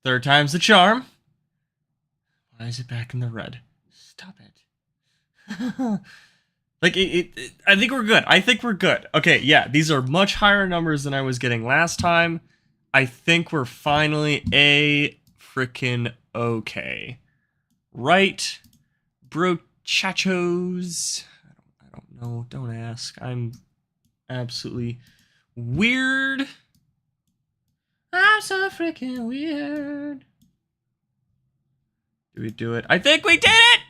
Third time's the charm. Why is it back in the red? Stop it. Like, I think we're good. I think we're good. Okay, yeah, these are much higher numbers than I was getting last time. I think we're finally frickin' okay. Right, brochachos? I don't know. Don't ask. I'm absolutely weird. I'm so freaking weird. Do we do it? I think we did it!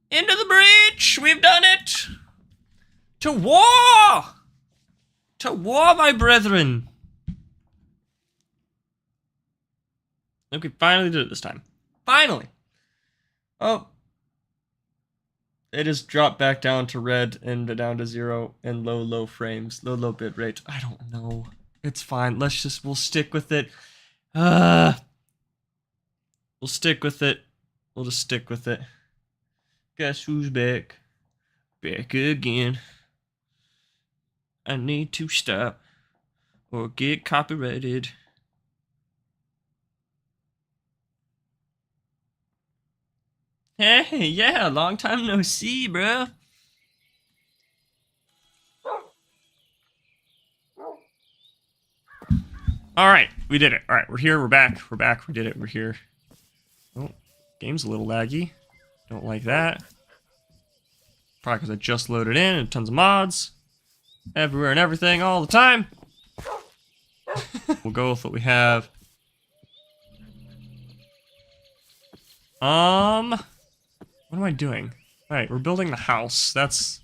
Into the breach! We've done it! To war! To war, my brethren! Look, we finally did it this time. Finally! Oh. It has dropped back down to red and down to 0 and low frames. Low bit rate. I don't know. It's fine. We'll stick with it. We'll stick with it. We'll just stick with it. Guess who's back? Back again. I need to stop or get copyrighted. Hey, yeah, long time no see, bro. Alright, we did it. Alright, we're here, we're back, we did it, we're here. Oh, game's a little laggy. Don't like that. Probably because I just loaded in and tons of mods. Everywhere and everything, all the time. We'll go with what we have. What am I doing? Alright, we're building the house. That's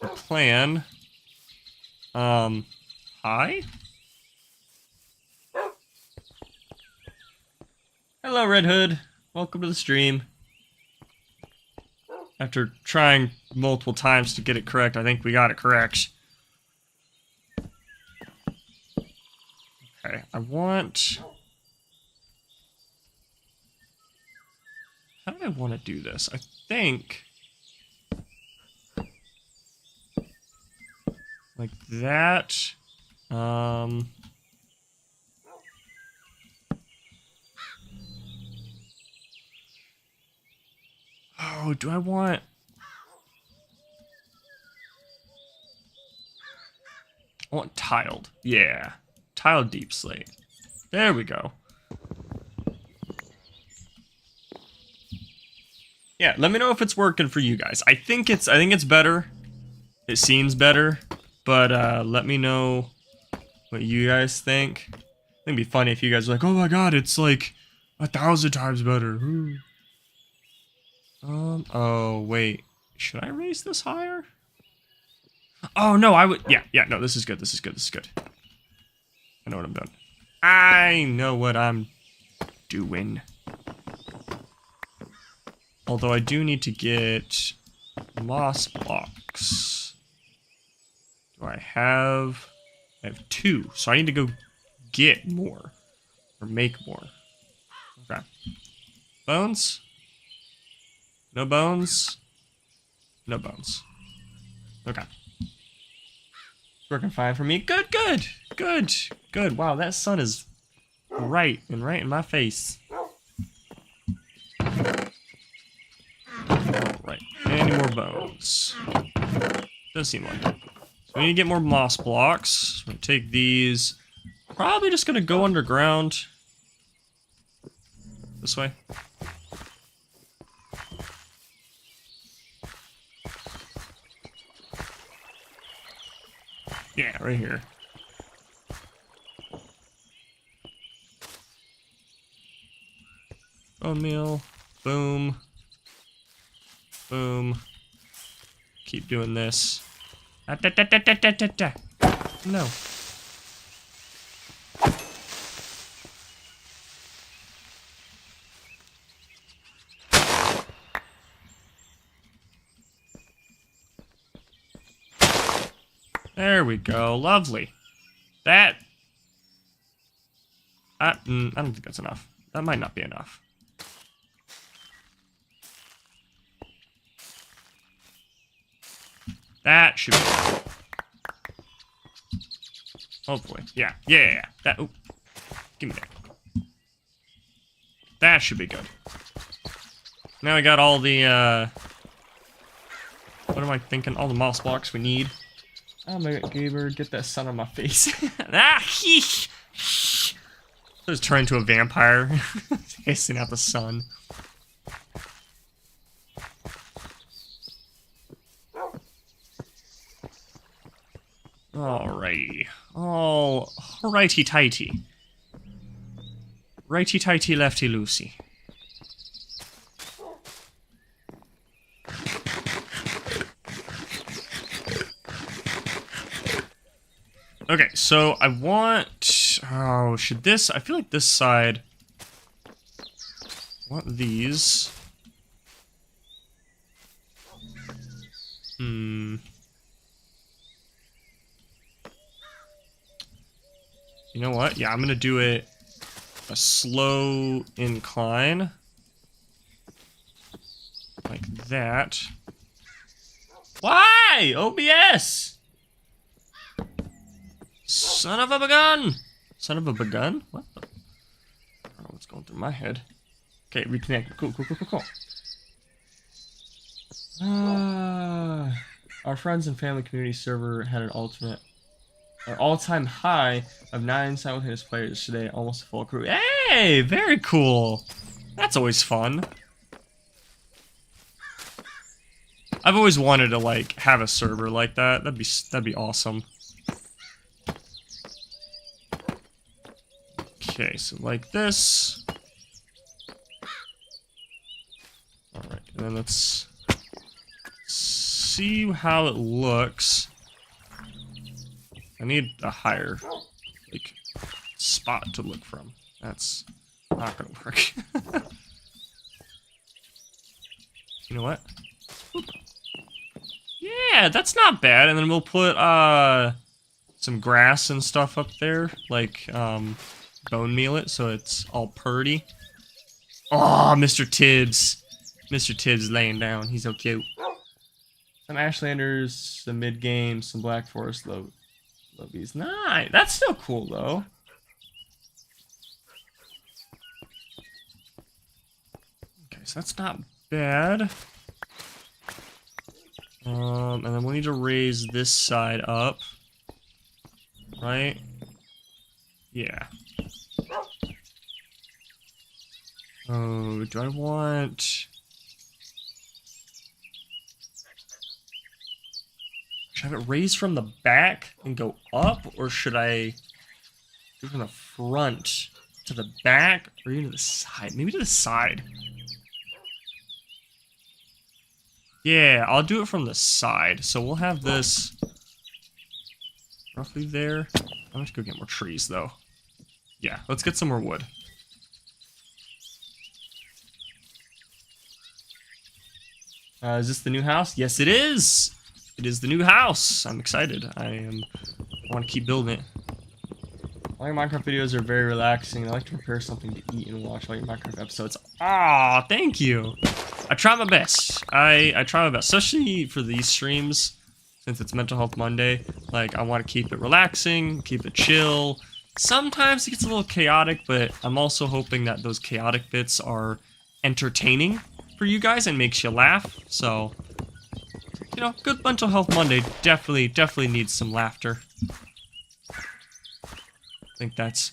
the plan. Hi? Hello, Red Hood. Welcome to the stream. After trying multiple times to get it correct, I think we got it correct. Okay, I want... How do I want to do this? I think... like that. Oh, do I want... I want tiled. Yeah. Tiled deep slate. There we go. Yeah, let me know if it's working for you guys. I think it's better. It seems better. But let me know what you guys think. I think it'd be funny if you guys were like, oh my god, it's like 1,000 times better. Ooh. Oh wait. Should I raise this higher? Oh no, I would, yeah, no, this is good, this is good. I know what I'm doing. I know what I'm doing. Although I do need to get moss blocks. Do I have 2, so I need to go get more. Or make more. Okay. Bones? No bones? No bones. Okay. It's working fine for me. Good. Wow, that sun is right in my face. Alright, any more bones? Doesn't seem like it. So we need to get more moss blocks. So I'm gonna take these. Probably just gonna go underground. This way. Yeah, right here. Bone meal. Boom. Boom. Keep doing this. No. There we go. Lovely. That... I don't think that's enough. That might not be enough. That should be... hopefully. Yeah. That... Ooh. Give me that. That should be good. Now we got all the, what am I thinking? All the moss blocks we need. Oh my god, Gaber, get that sun on my face. Ah, heesh! Just turn into a vampire, hissing out the sun. Alrighty. Alrighty tighty. Righty tighty, lefty loosey. Okay, so I want... Oh, should this... I feel like this side... I want these. You know what? Yeah, I'm gonna do it a slow incline. Like that. Why? OBS! Son of a begun! Son of a begun? What the? I don't know what's going through my head. Okay, reconnect. Cool. Our friends and family community server had an all-time high of 9 simultaneous players today, almost a full crew. Hey, very cool. That's always fun. I've always wanted to like have a server like that. That'd be awesome. Okay, so like this. Alright, and then let's see how it looks. I need a higher, like, spot to look from. That's not gonna work. You know what? Yeah, that's not bad. And then we'll put, some grass and stuff up there, like, bone meal it, so it's all purdy. Oh, Mr. Tibbs. Mr. Tibbs laying down. He's so cute. Some Ashlanders, some mid-game, some Black Forest lobies. Nice. That's still cool, though. Okay, so that's not bad. And then we'll need to raise this side up. Right? Yeah. Oh, do I want... Should I have it raised from the back and go up? Or should I do it from the front to the back? Or even to the side? Maybe to the side. Yeah, I'll do it from the side. So we'll have this roughly there. I'm gonna have to go get more trees, though. Yeah, let's get some more wood. Is this the new house? Yes, it is! It is the new house! I'm excited. I want to keep building it. All your Minecraft videos are very relaxing. I like to prepare something to eat and watch all your Minecraft episodes. Ah, thank you! I try my best. I try my best, especially for these streams, since it's Mental Health Monday. Like, I want to keep it relaxing, keep it chill. Sometimes it gets a little chaotic, but I'm also hoping that those chaotic bits are entertaining for you guys and makes you laugh. So, you know, good Mental Health Monday definitely needs some laughter. I think that's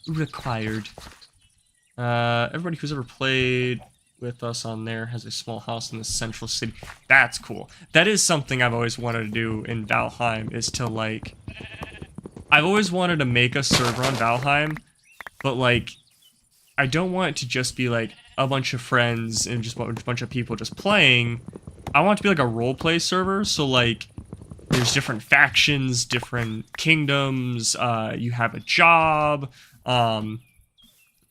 required. Everybody who's ever played with us on there has a small house in the central city. That's cool. That is something I've always wanted to do in Valheim, is to, like... I've always wanted to make a server on Valheim, but, like, I don't want it to just be, like, a bunch of friends and just a bunch of people just playing. I want it to be, like, a roleplay server, so, like, there's different factions, different kingdoms, you have a job, and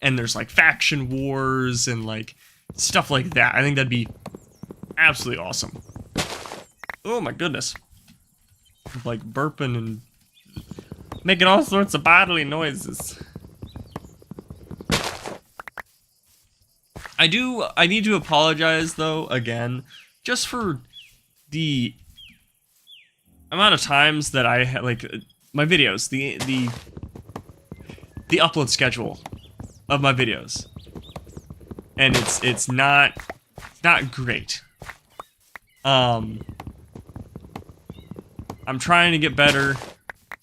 there's, like, faction wars and, like, stuff like that. I think that'd be absolutely awesome. Oh my goodness. Like burping and making all sorts of bodily noises. I need to apologize though, again, just for the amount of times that I had, like, my videos, the upload schedule of my videos. And it's not great. I'm trying to get better.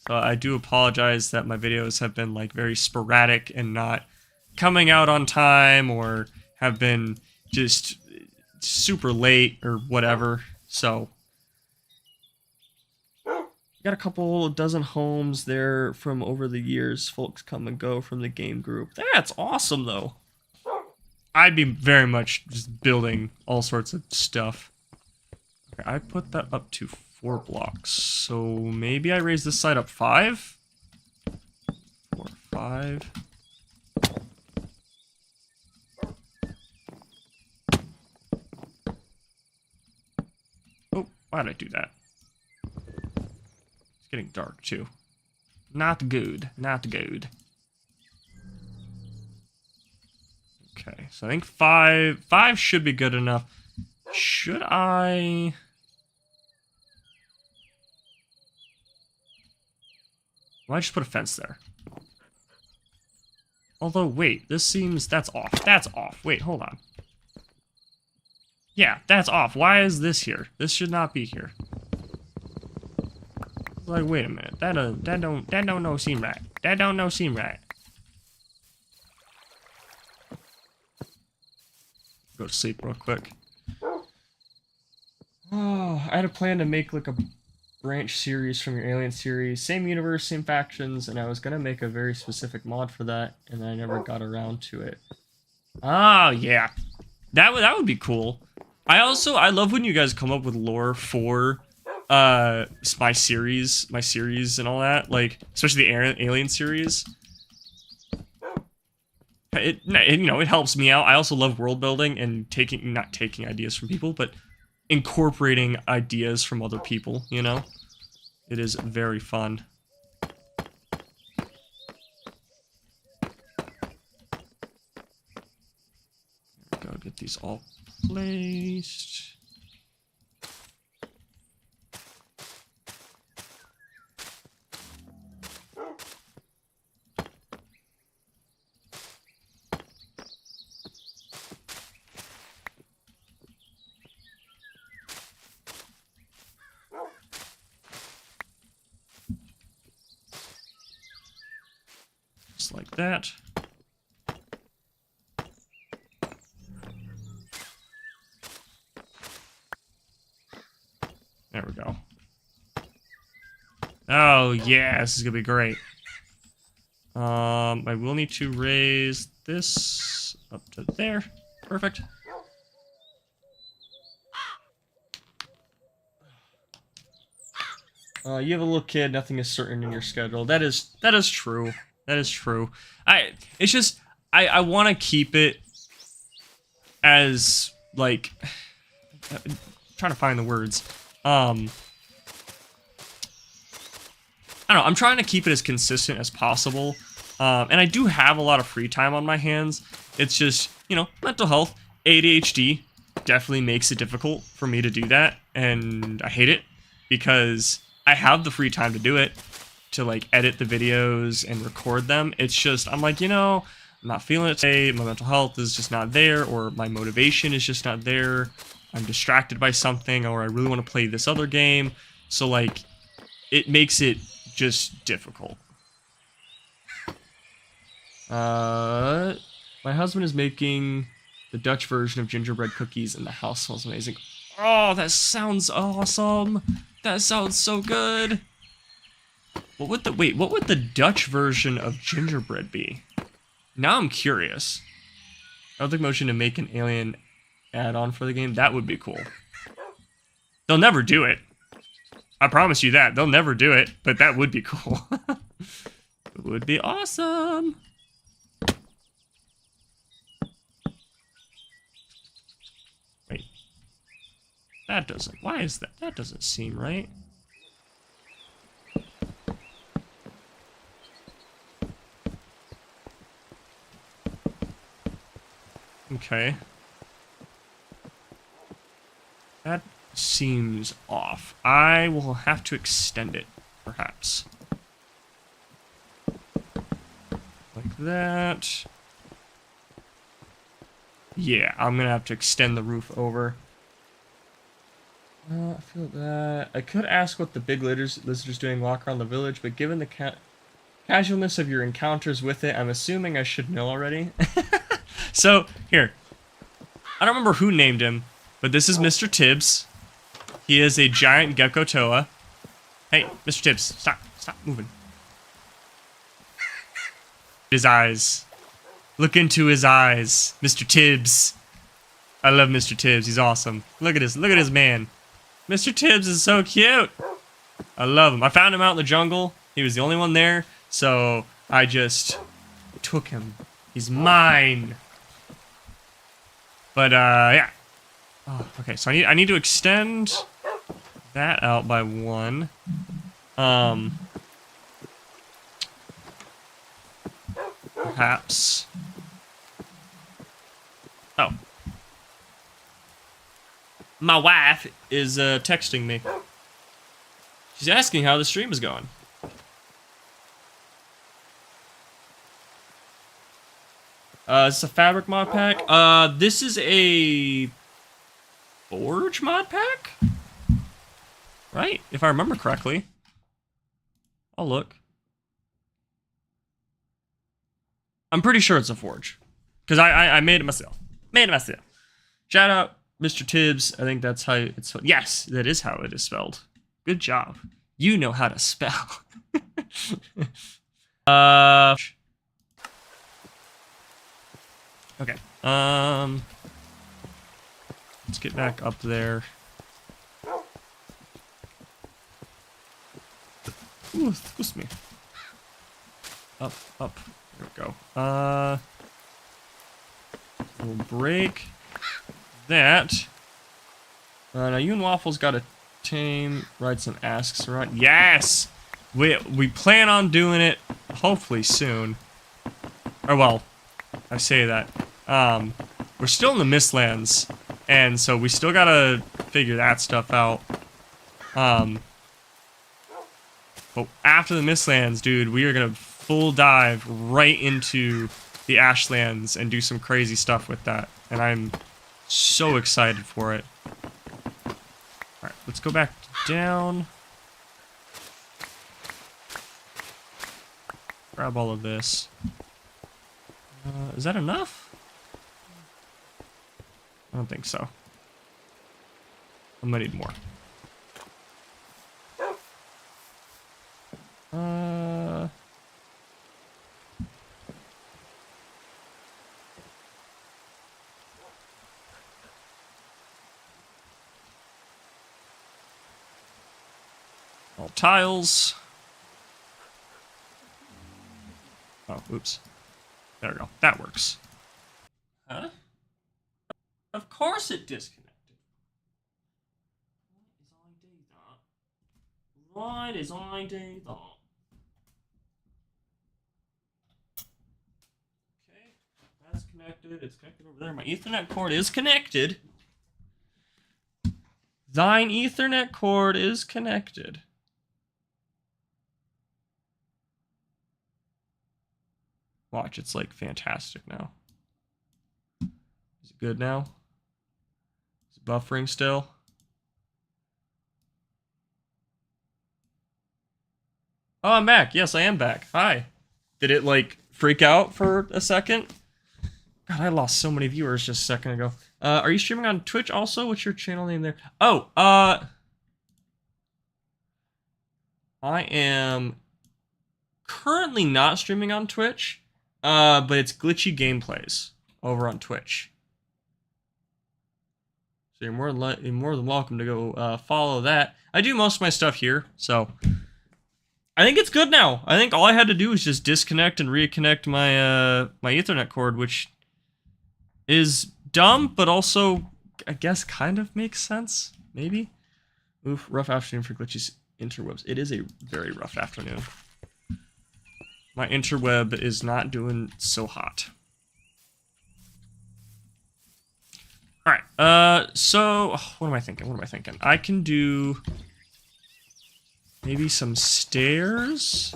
So I do apologize that my videos have been like very sporadic and not coming out on time, or have been just super late or whatever. So got a couple dozen homes there from over the years. Folks come and go from the game group. That's awesome though. I'd be very much just building all sorts of stuff. Okay, I put that up to 4 blocks. So maybe I raise this side up 5? 4, 5. Oh, why did I do that? It's getting dark too. Not good. Not good. Okay, so I think 5 should be good enough. Should I... Why just put a fence there? Although, wait, this seems... That's off. That's off. Wait, hold on. Yeah, that's off. Why is this here? This should not be here. Like, wait a minute. That don't no seem right. That don't no seem right. Go to sleep real quick. Oh, I had a plan to make like a branch series from your Alien series. Same universe, same factions, and I was gonna make a very specific mod for that, and I never got around to it. Oh, yeah. That would be cool. I love when you guys come up with lore for my series and all that, like especially the Alien series. It helps me out. I also love world building and not taking ideas from people, but incorporating ideas from other people, you know? It is very fun. Go get these all placed. Just like that. There we go. Oh, yeah, this is gonna be great. I will need to raise this up to there. Perfect. You have a little kid, nothing is certain in your schedule. That is true. That is true. It's just, I want to keep it as, like, I'm trying to find the words. I don't know, I'm trying to keep it as consistent as possible. And I do have a lot of free time on my hands. It's just, you know, mental health, ADHD definitely makes it difficult for me to do that. And I hate it because I have the free time to do it, to like edit the videos and record them. It's just, I'm like, you know, I'm not feeling it today. My mental health is just not there, or my motivation is just not there. I'm distracted by something, or I really want to play this other game. So like, it makes it just difficult. My husband is making the Dutch version of gingerbread cookies, and the house smells amazing. Oh, that sounds awesome. That sounds so good. What would the Dutch version of gingerbread be? Now I'm curious. I would like motion to make an Alien add-on for the game. That would be cool. They'll never do it. I promise you that. They'll never do it, but that would be cool. It would be awesome. Wait. That doesn't... Why is that? That doesn't seem right. Okay. That seems off. I will have to extend it, perhaps. that. Yeah, I'm gonna have to extend the roof over. I feel that. I could ask what the big lizard's doing walk around the village, but given the casualness of your encounters with it, I'm assuming I should know already. So, here. I don't remember who named him, but this is Mr. Tibbs. He is a giant gecko toa. Hey, Mr. Tibbs, stop moving. His eyes. Look into his eyes, Mr. Tibbs. I love Mr. Tibbs. He's awesome. Look at his man. Mr. Tibbs is so cute. I love him. I found him out in the jungle. He was the only one there, so I just took him. He's mine. But yeah. Oh, okay, so I need to extend that out by 1. Perhaps. Oh. My wife is texting me. She's asking how the stream is going. Is this a fabric mod pack? This is a forge mod pack? Right? If I remember correctly. I'll look. I'm pretty sure it's a forge. Because I made it myself. Shout out Mr. Tibbs. I think that's how it's spelled. Yes, that is how it is spelled. Good job. You know how to spell. Okay. Let's get back up there. Ooh, excuse me. Up. There we go. We'll break that. Now you and Waffles gotta write some asks, right? Yes! We plan on doing it hopefully soon. Or well, I say that. We're still in the Mistlands, and so we still gotta figure that stuff out. But after the Mistlands, dude, we are gonna full dive right into the Ashlands and do some crazy stuff with that. And I'm so excited for it. Alright, let's go back down. Grab all of this. Is that enough? I don't think so. I'm gonna need more. All tiles. Oh, oops. There we go. That works. Huh? Of course it disconnected. What is I do that? Okay, that's connected. It's connected over there. My Ethernet cord is connected. Thine Ethernet cord is connected. Watch, it's like fantastic now. Is it good now? Is it buffering still? Oh, I'm back. Yes, I am back. Hi. Did it like freak out for a second? God, I lost so many viewers just a second ago. Are you streaming on Twitch also? What's your channel name there? Oh, I am currently not streaming on Twitch. But it's Glitchy Gameplays over on Twitch. So you're more than welcome to go follow that. I do most of my stuff here, so I think it's good now. I think all I had to do was just disconnect and reconnect my my Ethernet cord, which is dumb, but also I guess kind of makes sense. Maybe. Oof, rough afternoon for Glitchy's interwebs. It is a very rough afternoon. My interweb is not doing so hot. Alright, so what am I thinking? I can do maybe some stairs.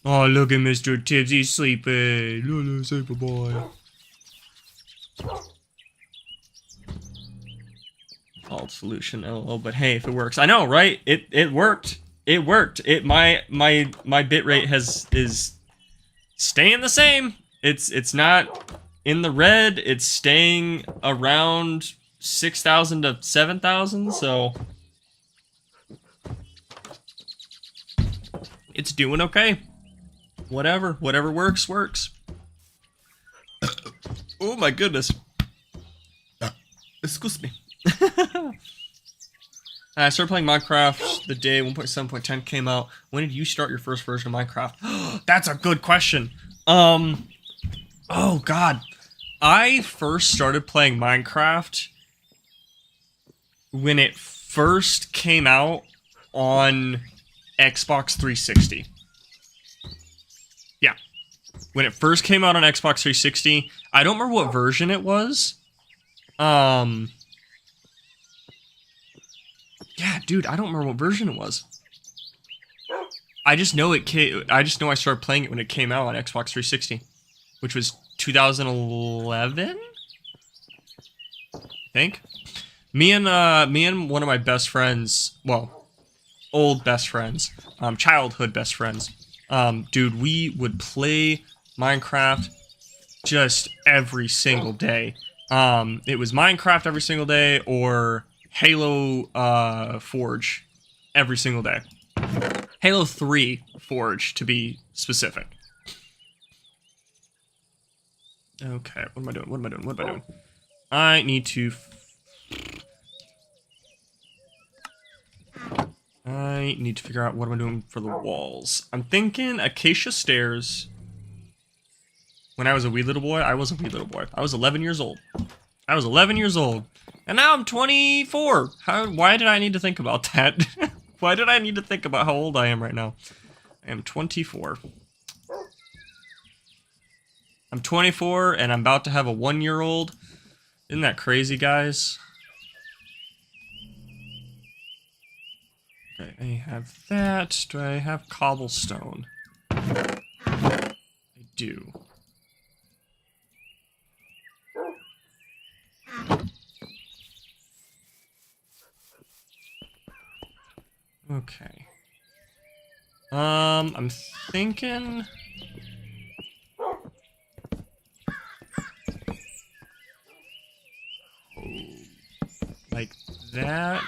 Oh, look at Mr. Tibbs. He's sleeping. Lolo, sleepy boy. Fault solution, LOL. But hey, if it works, I know, right? It worked. It worked. My bit rate is staying the same. It's not in the red. It's staying around 6,000 to 7,000. So it's doing okay. Whatever works, works. Oh my goodness. Excuse me. I started playing Minecraft the day 1.7.10 came out. When did you start your first version of Minecraft? That's a good question. Oh god. I first started playing Minecraft when it first came out on Xbox 360. Yeah. When it first came out on Xbox 360, I don't remember what version it was. Yeah, dude, I don't remember what version it was. I just know I started playing it when it came out on Xbox 360, which was 2011, I think. Me and one of my best friends, well, old best friends, childhood best friends, dude, we would play Minecraft just every single day. It was Minecraft every single day, or Halo Forge every single day. Halo 3 Forge, to be specific. Okay, what am I doing? What am I doing? What am I doing? I need to... I need to figure out what I'm doing for the walls. I'm thinking acacia stairs. When I was a wee little boy, I was 11 years old. I was 11 years old. And now I'm 24. Why did I need to think about that? Why did I need to think about how old I am right now? I am 24. I'm 24 and I'm about to have a 1-year-old. Isn't that crazy, guys? Okay, I have that. Do I have cobblestone? I do. Okay. I'm thinking... like that.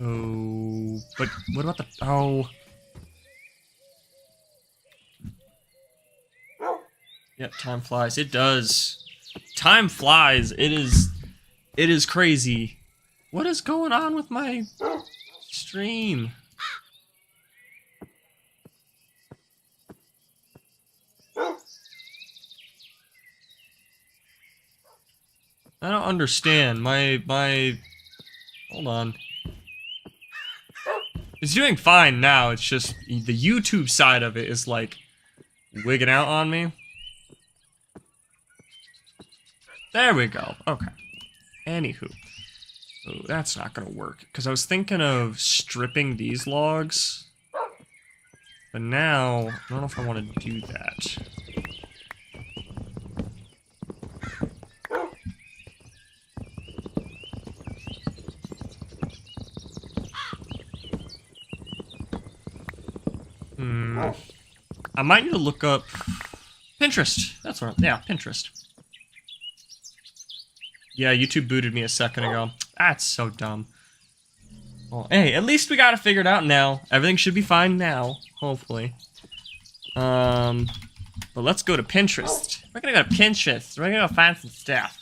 Oh, but what about the... oh. Yep, time flies. It does. Time flies. It is crazy. What is going on with my stream? I don't understand. My hold on. It's doing fine now. It's just the YouTube side of it is like wigging out on me. There we go. Okay. Anywho. Oh, that's not gonna work. Because I was thinking of stripping these logs. But now, I don't know if I want to do that. I might need to look up Pinterest. That's what. Yeah, Pinterest. Yeah, YouTube booted me a second ago. That's so dumb. Well, hey, at least we got it figured out now. Everything should be fine now, hopefully. But let's go to Pinterest. We're gonna go to Pinterest. We're gonna go find some stuff.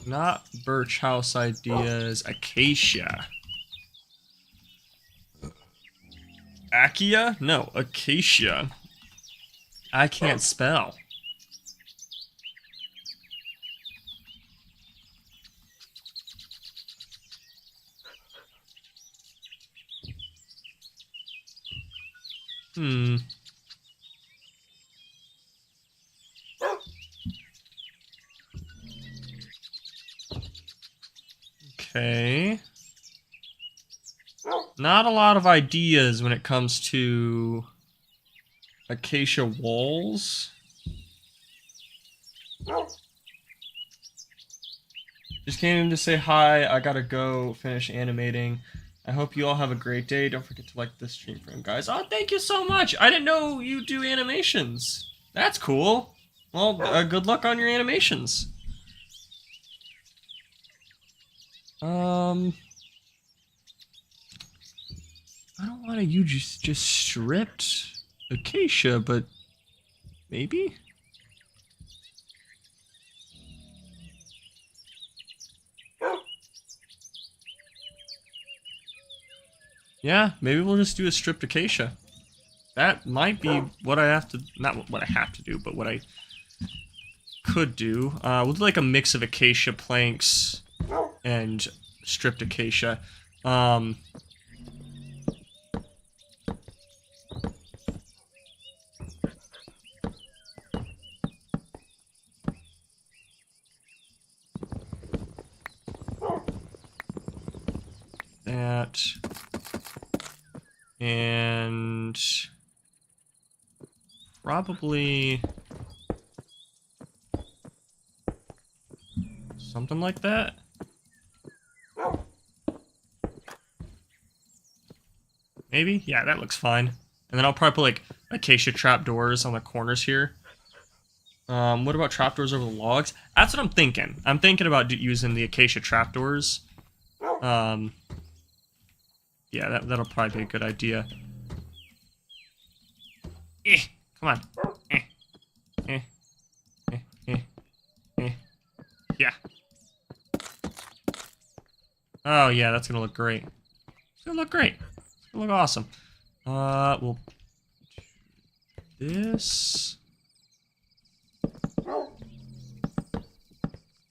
Not birch house ideas. Acacia. Acacia? No, acacia. I can't spell. Okay. Not a lot of ideas when it comes to acacia walls. Just came in to say hi. I gotta go finish animating. I hope you all have a great day. Don't forget to like this stream frame, guys. Oh, thank you so much. I didn't know you do animations. That's cool. Well, good luck on your animations. I don't want to use just stripped acacia, but maybe? Yeah, maybe we'll just do a stripped acacia. That might be what I have to, not what I have to do, but what I could do. We'll do like a mix of acacia planks and stripped acacia. That. And probably something like that. Maybe? Yeah, that looks fine. And then I'll probably put like acacia trapdoors on the corners here. What about trapdoors over the logs? That's what I'm thinking. I'm thinking about using the acacia trapdoors. Yeah, that'll probably be a good idea. Come on. Yeah. Oh, yeah, that's gonna look great. It's gonna look great. It's gonna look awesome. We'll do this.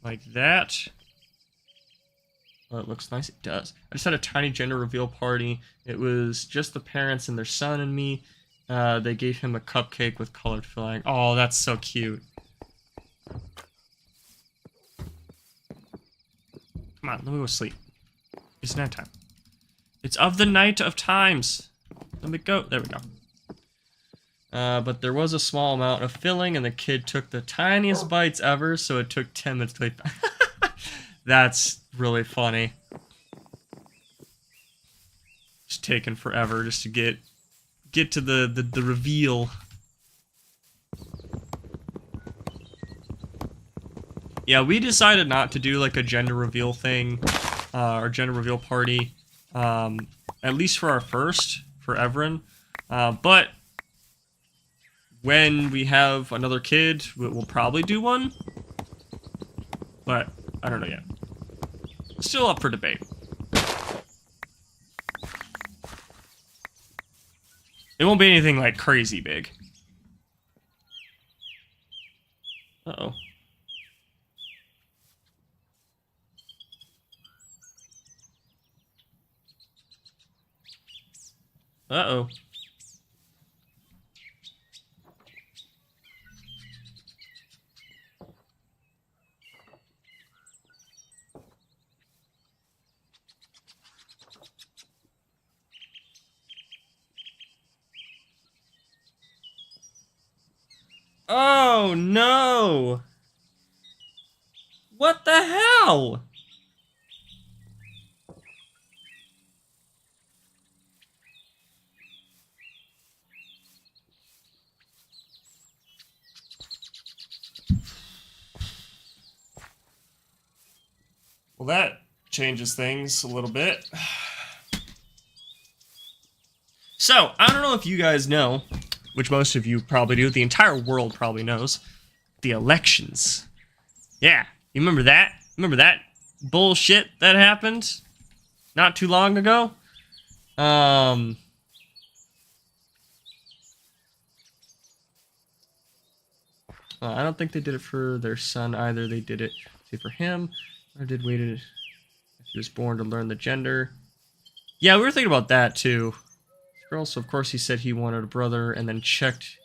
Like that. Oh, it looks nice. It does. I just had a tiny gender reveal party. It was just the parents and their son and me. They gave him a cupcake with colored filling. Oh, that's so cute. Come on, let me go sleep. It's night time. It's of the night of times. Let me go. There we go. But there was a small amount of filling, and the kid took the tiniest bites ever, so it took 10 minutes to eat. That's really funny. Just taking forever just to get to the reveal. Yeah, we decided not to do like a gender reveal thing, or gender reveal party, at least for our first, for Everin. But when we have another kid, we'll probably do one. But I don't know yet. Still up for debate. It won't be anything like crazy big. Uh-oh. Uh-oh. Oh, no! What the hell? Well, that changes things a little bit. So, I don't know if you guys know, which most of you probably do, the entire world probably knows, the elections. Yeah, you remember that? Remember that bullshit that happened not too long ago? I don't think they did it for their son either. They did it, say, for him. Or did waited if he was born to learn the gender. Yeah, we were thinking about that too. Girl, so of course he said he wanted a brother, and then checked.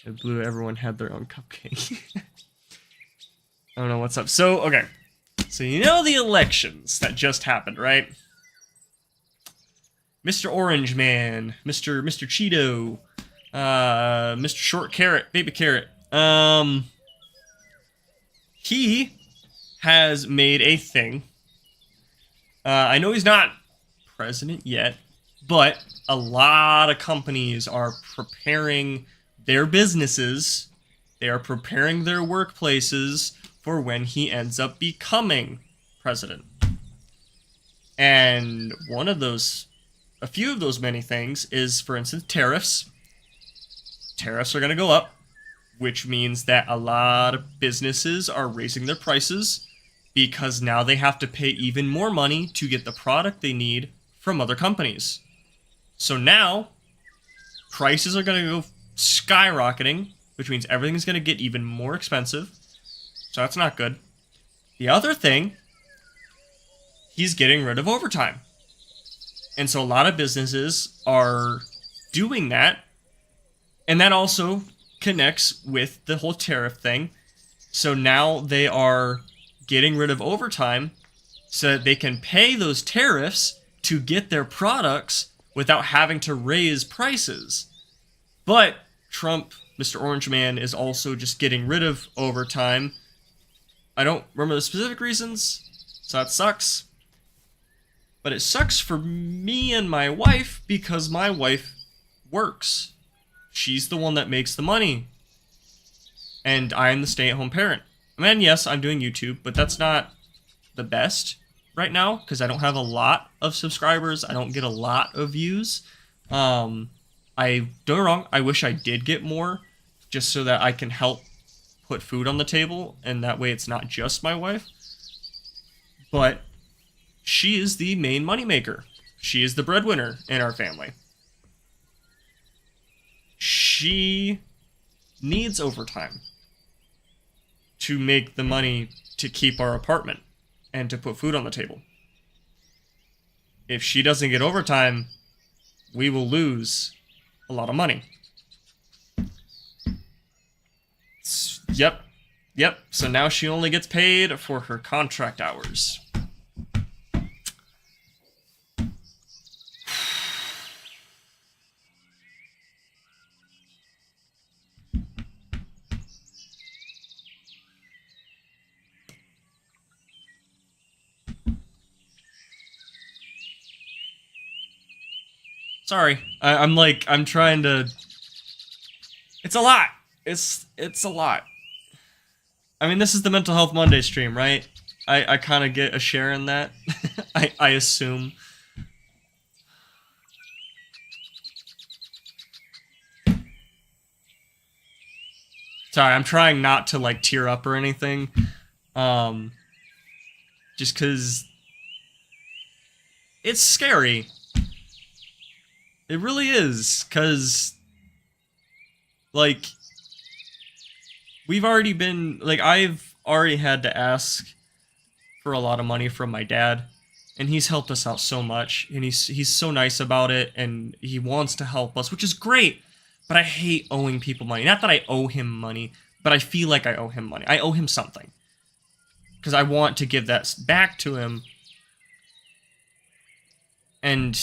And everyone had their own cupcake. I don't know what's up. So, okay. So you know the elections that just happened, right? Mr. Orange Man, Mr. Cheeto, Mr. Short Carrot, Baby Carrot. He has made a thing. I know he's not president yet, but a lot of companies are preparing their businesses, they are preparing their workplaces for when he ends up becoming president. And one of those, a few of those many things is, for instance, tariffs. Tariffs are going to go up, which means that a lot of businesses are raising their prices because now they have to pay even more money to get the product they need from other companies. So now, prices are going to go skyrocketing, which means everything's going to get even more expensive. So that's not good. The other thing, he's getting rid of overtime. And so a lot of businesses are doing that. And that also connects with the whole tariff thing. So now they are getting rid of overtime so that they can pay those tariffs to get their products without having to raise prices. But Trump, Mr. Orange Man, is also just getting rid of overtime. I don't remember the specific reasons, so that sucks. But it sucks for me and my wife because my wife works. She's the one that makes the money. And I'm the stay-at-home parent. I mean, yes, I'm doing YouTube, but that's not the best right now because I don't have a lot of subscribers. I don't get a lot of views. Don't get me wrong, I wish I did get more just so that I can help put food on the table, and that way it's not just my wife. But she is the main moneymaker. She is the breadwinner in our family. She needs overtime to make the money to keep our apartment and to put food on the table. If she doesn't get overtime, we will lose a lot of money. Yep. So now she only gets paid for her contract hours. Sorry, I'm trying to. It's a lot. It's a lot. I mean, this is the Mental Health Monday stream, right? I kind of get a share in that. I assume. Sorry, I'm trying not to like tear up or anything. Just because it's scary. It really is, because, like, we've already been, like, I've already had to ask for a lot of money from my dad, and he's helped us out so much, and he's so nice about it, and he wants to help us, which is great, but I hate owing people money. Not that I owe him money, but I feel like I owe him money. I owe him something, because I want to give that back to him, and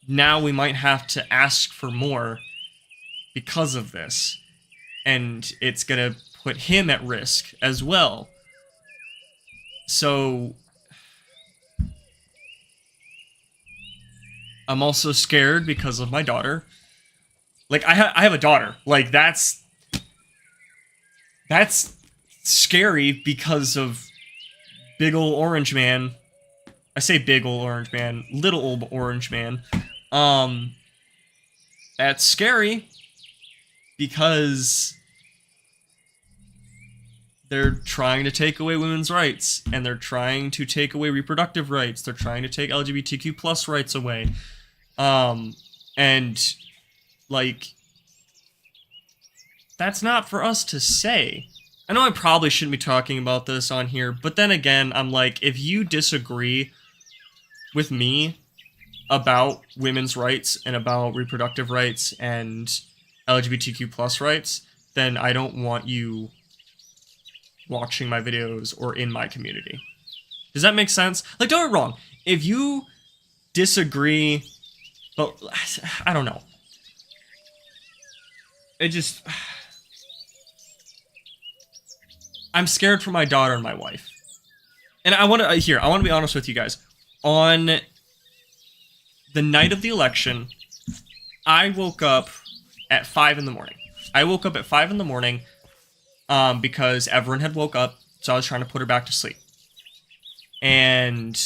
now we might have to ask for more because of this. And it's going to put him at risk as well. So I'm also scared because of my daughter. Like, I have a daughter. Like, that's scary because of big ol' orange man. I say big ol' orange man, little old orange man. That's scary because they're trying to take away women's rights, and they're trying to take away reproductive rights. They're trying to take LGBTQ plus rights away. And like, that's not for us to say. I know I probably shouldn't be talking about this on here, but then again, I'm like, if you disagree with me about women's rights and about reproductive rights and LGBTQ plus rights, then I don't want you watching my videos or in my community. Does that make sense? Like, don't get me wrong. If you disagree, but I don't know. It just... I'm scared for my daughter and my wife. And I want to be honest with you guys. On the night of the election, I woke up at 5 in the morning. I woke up at 5 in the morning because everyone had woke up, so I was trying to put her back to sleep. And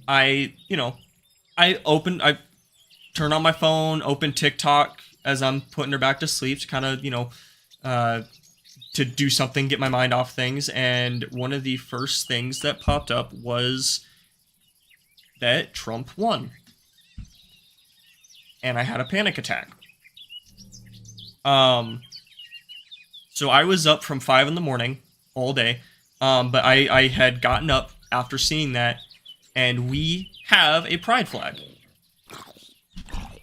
I turned on my phone, opened TikTok as I'm putting her back to sleep to kind of, to do something, get my mind off things. And one of the first things that popped up was that Trump won. And I had a panic attack. So I was up from 5 in the morning all day. But I had gotten up after seeing that, and we have a pride flag.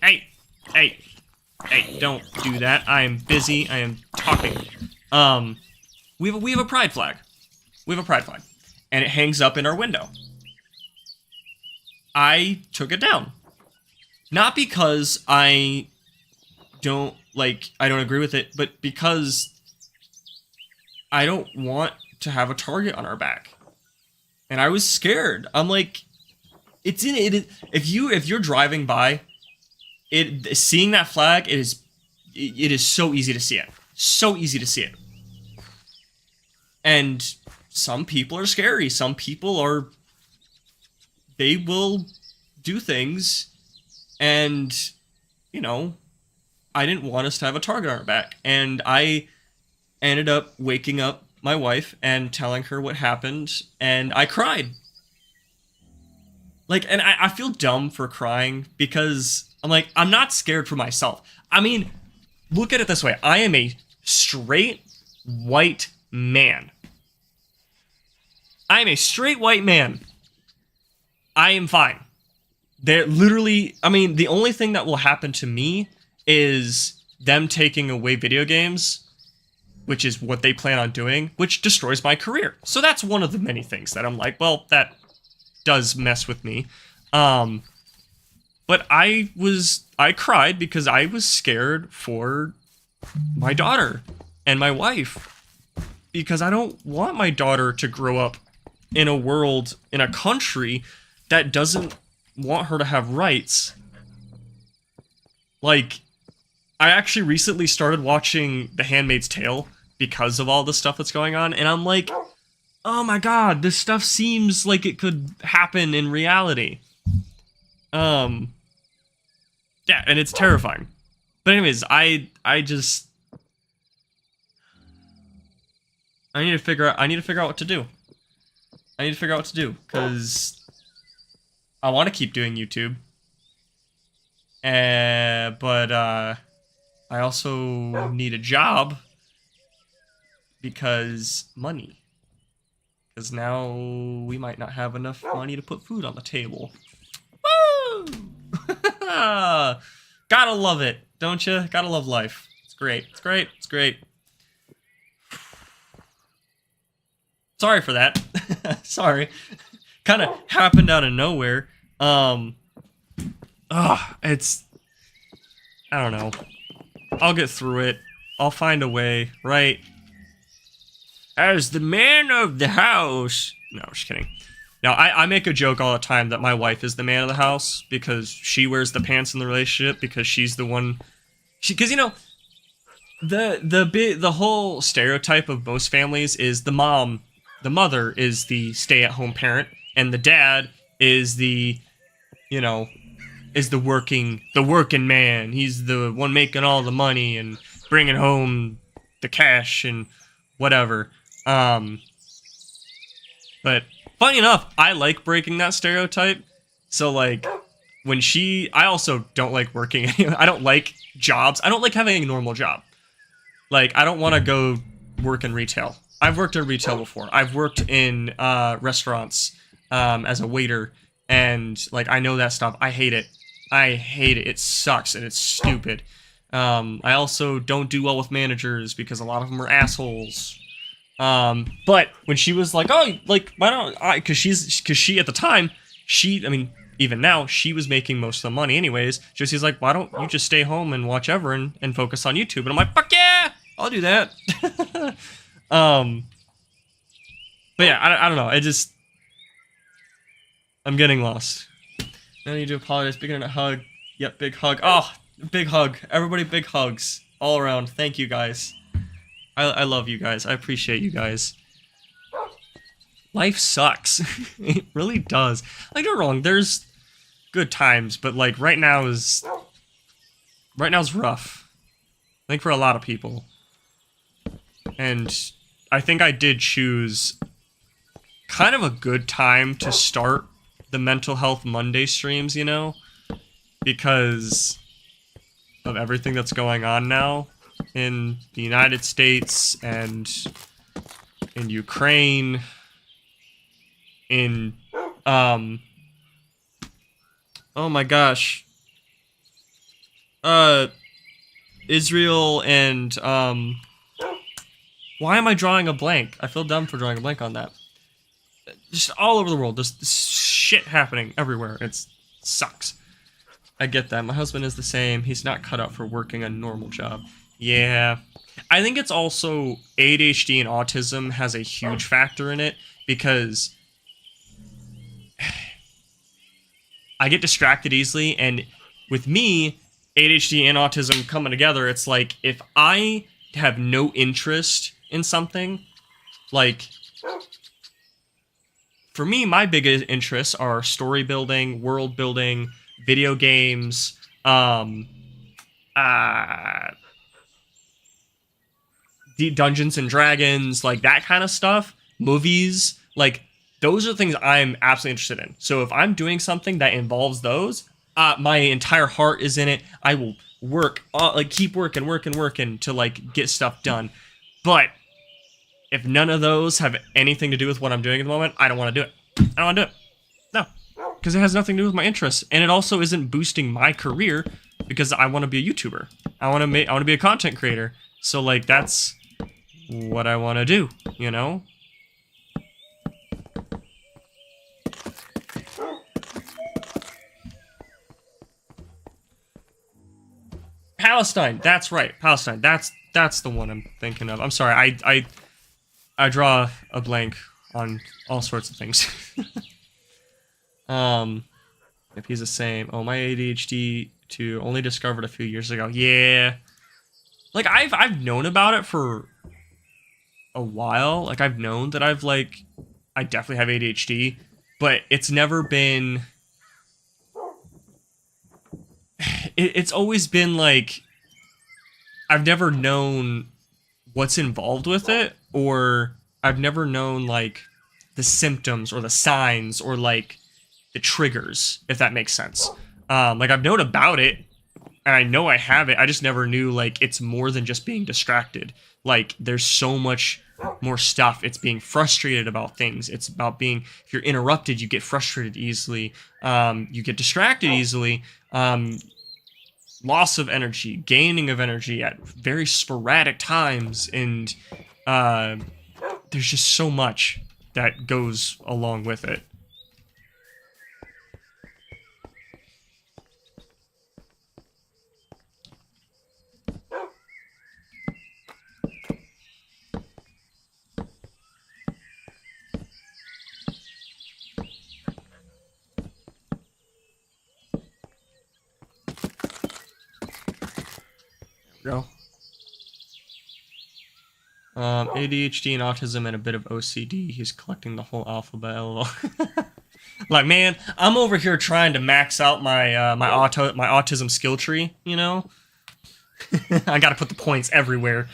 Hey, don't do that. I am busy. I am talking. We have a pride flag. We have a pride flag. And it hangs up in our window. I took it down. Not because I don't agree with it, but because I don't want to have a target on our back. And I was scared. I'm like, it's in it. If you're driving by, seeing that flag, it is so easy to see it. So easy to see it. And some people are scary. Some people they will do things, and I didn't want us to have a target on our back. And I ended up waking up my wife and telling her what happened, and I cried. And I feel dumb for crying because I'm like, I'm not scared for myself. I mean, look at it this way. I am a straight white man. I am a straight white man. I am fine. They're literally, the only thing that will happen to me is them taking away video games, which is what they plan on doing, which destroys my career. So that's one of the many things that I'm like, well, that does mess with me. But I cried because I was scared for my daughter and my wife, because I don't want my daughter to grow up in a world, in a country that doesn't want her to have rights. I actually recently started watching The Handmaid's Tale because of all the stuff that's going on, and I'm like, oh my god, this stuff seems like it could happen in reality. Yeah, and it's terrifying. But anyways, I need to figure out what to do. Because I want to keep doing YouTube. But I also need a job because money. Because now we might not have enough money to put food on the table. Woo! Gotta love it, don't you? Gotta love life. It's great. It's great. It's great. Sorry for that. Sorry. Kind of happened out of nowhere. It's... I don't know. I'll get through it. I'll find a way, right? As the man of the house... No, just kidding. Now, I make a joke all the time that my wife is the man of the house because she wears the pants in the relationship because she's the one... Because, the whole stereotype of most families is the mother is the stay-at-home parent, and the dad is the working man. He's the one making all the money and bringing home the cash and whatever. But funny enough, I like breaking that stereotype. So when I also don't like working. I don't like jobs. I don't like having a normal job. I don't want to go work in retail. I've worked in retail before. I've worked in restaurants as a waiter, and I know that stuff. I hate it. It sucks and it's stupid. I also don't do well with managers because a lot of them are assholes. But when she was like, oh, like, why don't I, cause she at the time, I mean, even now, she was making most of the money anyways. She's like, why don't you just stay home and watch Ever and focus on YouTube? And I'm like, fuck yeah, I'll do that. But yeah, I don't know. I'm getting lost. I need to apologize. Big internet hug. Yep, big hug. Oh, big hug. Everybody, big hugs all around. Thank you guys. I love you guys. I appreciate you guys. Life sucks. It really does. Like, don't get me wrong, there's good times, but like right now is rough. I think for a lot of people. And I think I did choose kind of a good time to start the Mental Health Monday streams, you know? Because of everything that's going on now in the United States and in Ukraine, in, oh my gosh, Israel and, why am I drawing a blank? I feel dumb for drawing a blank on that. Just all over the world, there's shit happening everywhere. It sucks. I get that. My husband is the same. He's not cut out for working a normal job. Yeah. I think it's also ADHD and autism has a huge factor in it because I get distracted easily, and with me, ADHD and autism coming together, it's like if I have no interest in something, like for me, my biggest interests are story building, world building, video games, the Dungeons and Dragons, like that kind of stuff, movies, like those are things I'm absolutely interested in. So if I'm doing something that involves those, my entire heart is in it. I will work, like keep working to like get stuff done. But if none of those have anything to do with what I'm doing at the moment, I don't want to do it. I don't want to do it. No, because it has nothing to do with my interests, and it also isn't boosting my career because I want to be a YouTuber. I want to be a content creator. So like that's what I want to do, you know? Palestine, that's right. Palestine, that's the one I'm thinking of. I'm sorry, I draw a blank on all sorts of things. If he's the same. Oh, my ADHD too. Only discovered a few years ago. Yeah. Like I've known about it for a while. Like I've known that I definitely have ADHD, but it's never been. It's always been like I've never known what's involved with it, or I've never known like the symptoms or the signs or like the triggers, if that makes sense. Like I've known about it and I know I have it. I just never knew like it's more than just being distracted. Like there's so much more stuff. It's being frustrated about things. It's about being, if you're interrupted, you get frustrated easily. You get distracted easily. Loss of energy, gaining of energy at very sporadic times, and there's just so much that goes along with it. Go. ADHD and autism and a bit of OCD. He's collecting the whole alphabet. LOL. Like, man, I'm over here trying to max out my my autism skill tree. You know, I got to put the points everywhere.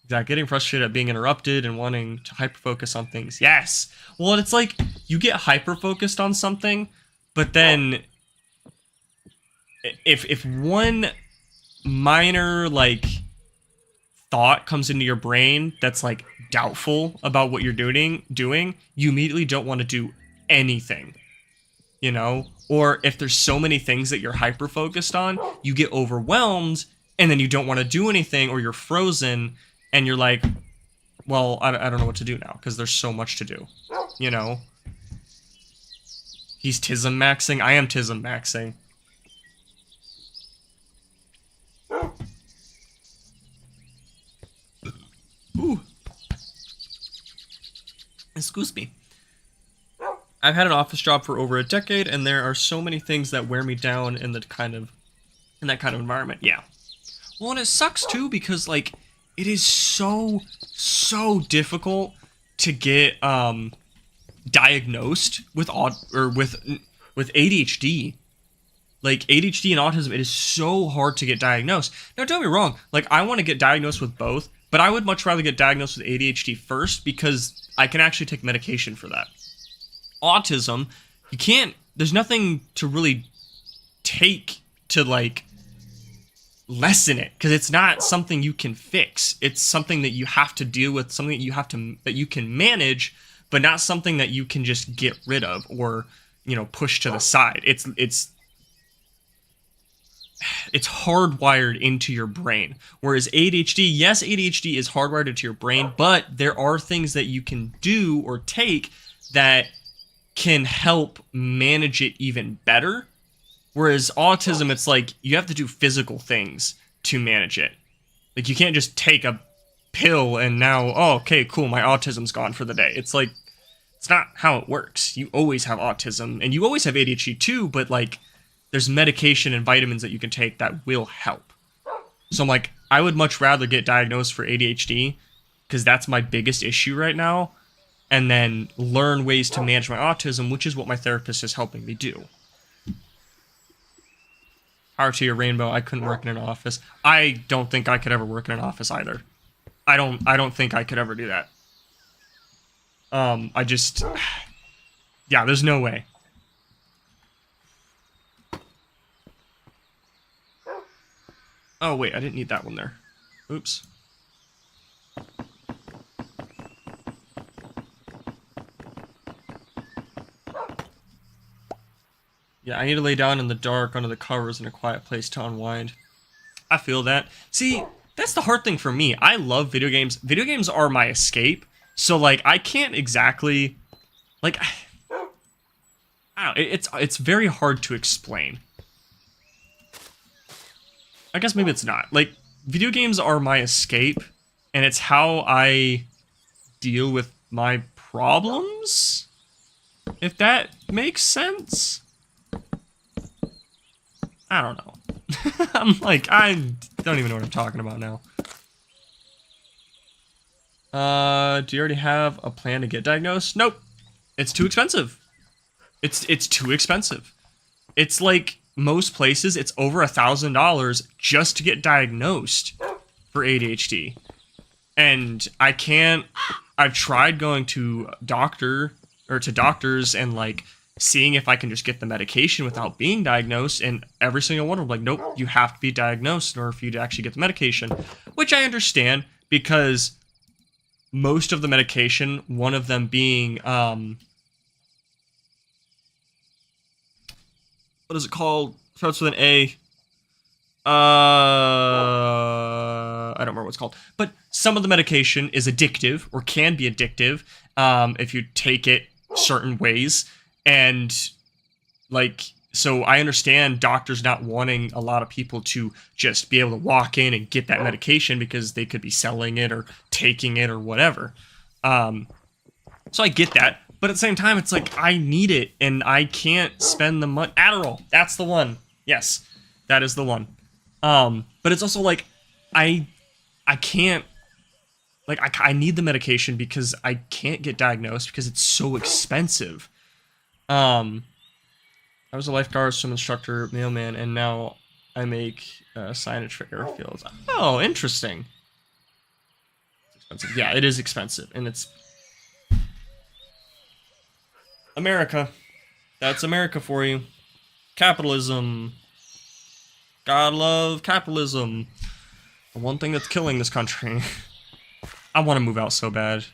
Exactly. Getting frustrated at being interrupted and wanting to hyper-focus on things. Yes. Well, it's like you get hyper-focused on something, but then if one minor like thought comes into your brain that's like doubtful about what you're doing, you immediately don't want to do anything. you know? Or if there's so many things that you're hyper focused on, you get overwhelmed and then you don't want to do anything, or you're frozen and you're like, well, I don't know what to do now because there's so much to do, you know? He's Tism maxing. I am Tism maxing. Ooh. Excuse me. I've had an office job for over a decade, and there are so many things that wear me down in that kind of environment. Yeah. Well, and it sucks too because like it is so difficult to get diagnosed with with ADHD. Like ADHD and autism, it is so hard to get diagnosed. Now, don't get me wrong. Like I want to get diagnosed with both, but I would much rather get diagnosed with ADHD first because I can actually take medication for that. Autism, you can't. There's nothing to really take to like lessen it because it's not something you can fix. It's something that you have to deal with, something that you can manage, but not something that you can just get rid of or, you know, push to the side. It's hardwired into your brain. Whereas ADHD, yes, ADHD is hardwired into your brain, but there are things that you can do or take that can help manage it even better. Whereas autism, it's like you have to do physical things to manage it. Like you can't just take a pill and now, oh, okay, cool, my autism's gone for the day. It's like, it's not how it works. You always have autism and you always have ADHD too, but like there's medication and vitamins that you can take that will help. So I'm like, I would much rather get diagnosed for ADHD because that's my biggest issue right now, and then learn ways to manage my autism, which is what my therapist is helping me do. Power to your rainbow. I couldn't work in an office. I don't think I could ever work in an office either. I don't think I could ever do that. I just, yeah, there's no way. Oh wait, I didn't need that one there. Oops. Yeah, I need to lay down in the dark under the covers in a quiet place to unwind. I feel that. See, that's the hard thing for me. I love video games. Video games are my escape. So, like, I can't exactly... Like, I don't know. It's very hard to explain. I guess maybe it's not. Like, video games are my escape, and it's how I deal with my problems? If that makes sense? I don't know. I'm like, I don't even know what I'm talking about now. Do you already have a plan to get diagnosed? Nope. It's too expensive. It's too expensive. It's like most places, it's over $1,000 just to get diagnosed for ADHD. And I can't, I've tried going to doctors and like seeing if I can just get the medication without being diagnosed, and every single one of them like, nope, you have to be diagnosed in order for you to actually get the medication, which I understand because most of the medication, one of them being, what is it called? Starts with an A. I don't remember what it's called, but some of the medication is addictive or can be addictive if you take it certain ways. And like, so I understand doctors not wanting a lot of people to just be able to walk in and get that medication because they could be selling it or taking it or whatever. So I get that. But at the same time, it's like, I need it and I can't spend the money. Adderall, that's the one. Yes, that is the one. But it's also like, I can't, like, I need the medication because I can't get diagnosed because it's so expensive. I was a lifeguard, swim instructor, mailman, and now I make signage for airfields. Oh, interesting. It's expensive. Yeah, it is expensive, and it's America. That's America for you. Capitalism. God love capitalism. The one thing that's killing this country. I want to move out so bad.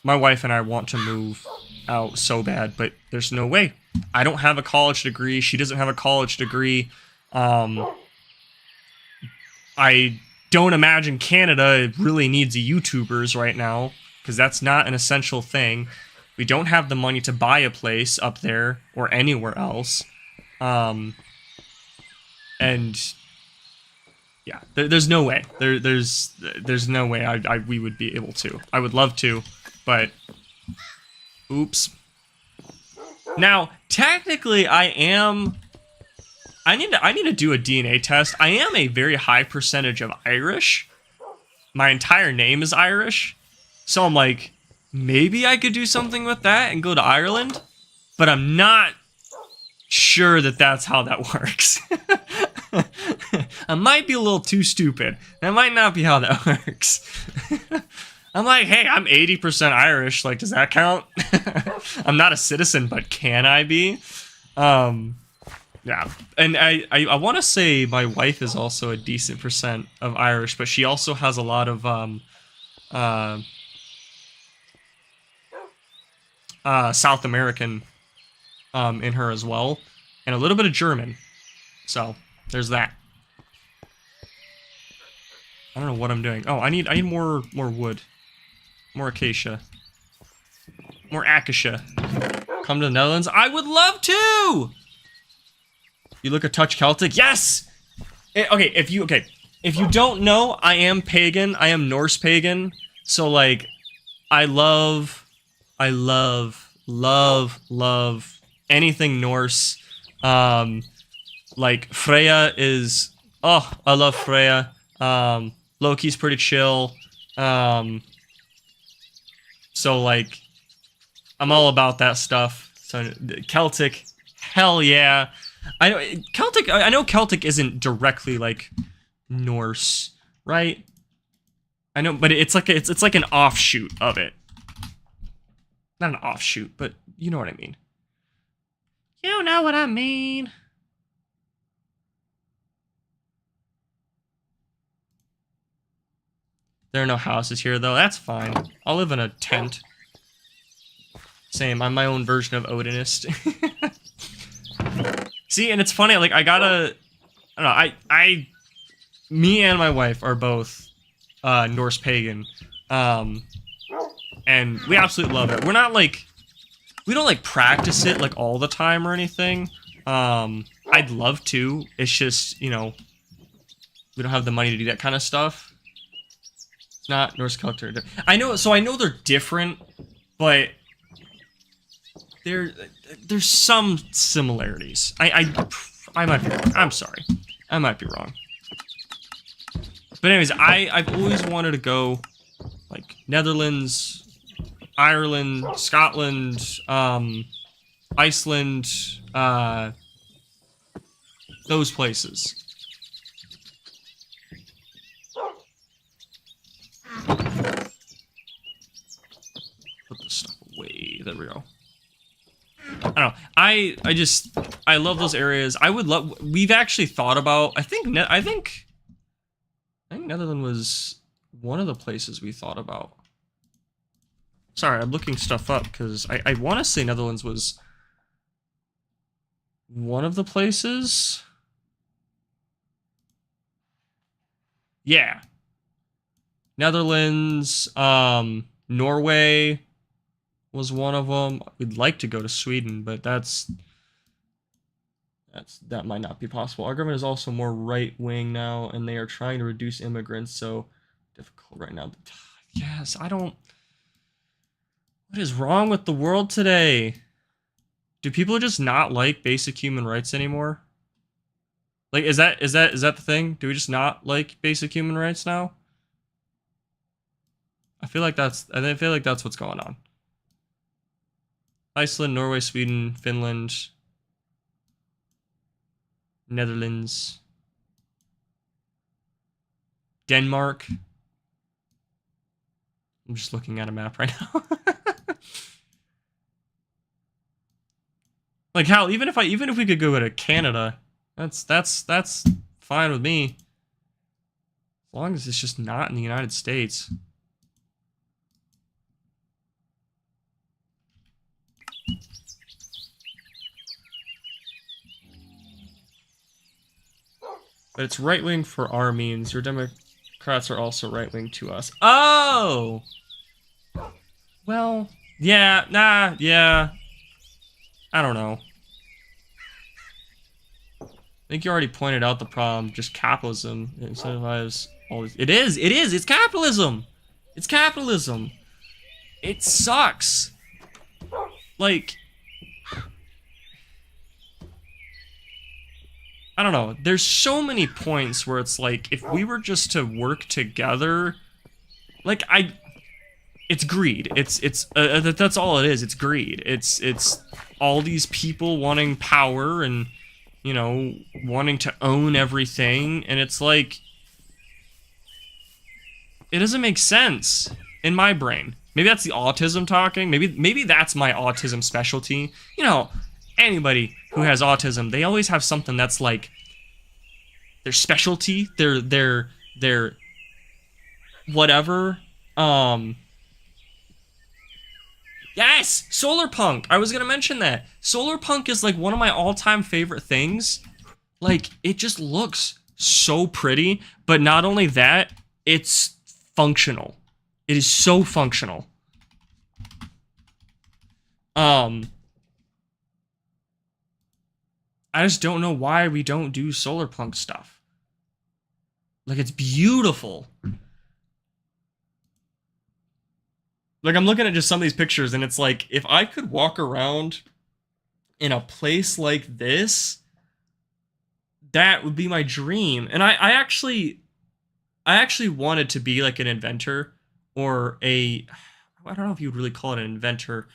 My wife and I want to move out so bad, but there's no way. I don't have a college degree. She doesn't have a college degree. I don't imagine Canada really needs YouTubers right now, because that's not an essential thing. We don't have the money to buy a place up there or anywhere else. And yeah, there's no way. There's no way we would be able to. I would love to, but oops. Now, technically, I need to do a DNA test. I am a very high percentage of Irish. My entire name is Irish. So I'm like, maybe I could do something with that and go to Ireland, but I'm not sure that that's how that works. I might be a little too stupid. That might not be how that works. I'm like, hey, I'm 80% Irish. Like, does that count? I'm not a citizen, but can I be? Yeah, and I want to say my wife is also a decent percent of Irish, but she also has a lot of South American in her as well, and a little bit of German. So there's that. I don't know what I'm doing. Oh, I need more wood, more acacia, more acacia. Come to the Netherlands. I would love to. You look a touch Celtic. Yes. Okay, if you don't know, I am pagan. I am Norse pagan. So like, I love anything Norse. Like Freya is. Oh, I love Freya. Loki's pretty chill. So like, I'm all about that stuff. So Celtic, hell yeah. I know Celtic isn't directly like Norse, right? I know, but it's like an offshoot of it. Not an offshoot, but you know what I mean. You know what I mean. There are no houses here though. That's fine. I'll live in a tent. Same. I'm my own version of Odinist. See, and it's funny, like, I don't know, me and my wife are both, Norse pagan, and we absolutely love it. We're not, like, we don't, like, practice it, like, all the time or anything. I'd love to, it's just, you know, we don't have the money to do that kind of stuff. It's not Norse Celtic. I know they're different, but there's some similarities. I might be wrong. I'm sorry. I might be wrong. But anyways, I've always wanted to go like Netherlands, Ireland, Scotland, Iceland, those places. Put this stuff away. There we go. I don't know. I love those areas. We've actually thought about. I think Netherlands was one of the places we thought about. Sorry, I'm looking stuff up because I want to say Netherlands was one of the places. Yeah. Netherlands, Norway was one of them. We'd like to go to Sweden, but that might not be possible. Our government is also more right-wing now, and they are trying to reduce immigrants, so difficult right now. But, yes, I don't... What is wrong with the world today? Do people just not like basic human rights anymore? Like, is that the thing? Do we just not like basic human rights now? I feel like that's what's going on. Iceland, Norway, Sweden, Finland, Netherlands, Denmark. I'm just looking at a map right now. Like how even if we could go to Canada, that's fine with me. As long as it's just not in the United States. But it's right-wing for our means. Your Democrats are also right-wing to us. Oh! Well, yeah, nah, yeah. I don't know. I think you already pointed out the problem. Just capitalism. It incentivizes all these. It is. It's capitalism. It's capitalism. It sucks. Like, I don't know. There's so many points where it's like, if we were just to work together, like, it's greed. That's all it is. It's greed. It's all these people wanting power and, you know, wanting to own everything, and it's like, it doesn't make sense in my brain. Maybe that's the autism talking. Maybe that's my autism specialty. You know, anybody who has autism, they always have something that's like their specialty, their whatever. Yes, solar punk. I was gonna mention that. Solar punk is like one of my all-time favorite things. Like, it just looks so pretty, but not only that, it's functional. It is so functional. I just don't know why we don't do solar punk stuff. Like, it's beautiful. Like, I'm looking at just some of these pictures, and it's like, if I could walk around in a place like this, that would be my dream. And I actually wanted to be like an inventor, or I don't know if you would really call it an inventor.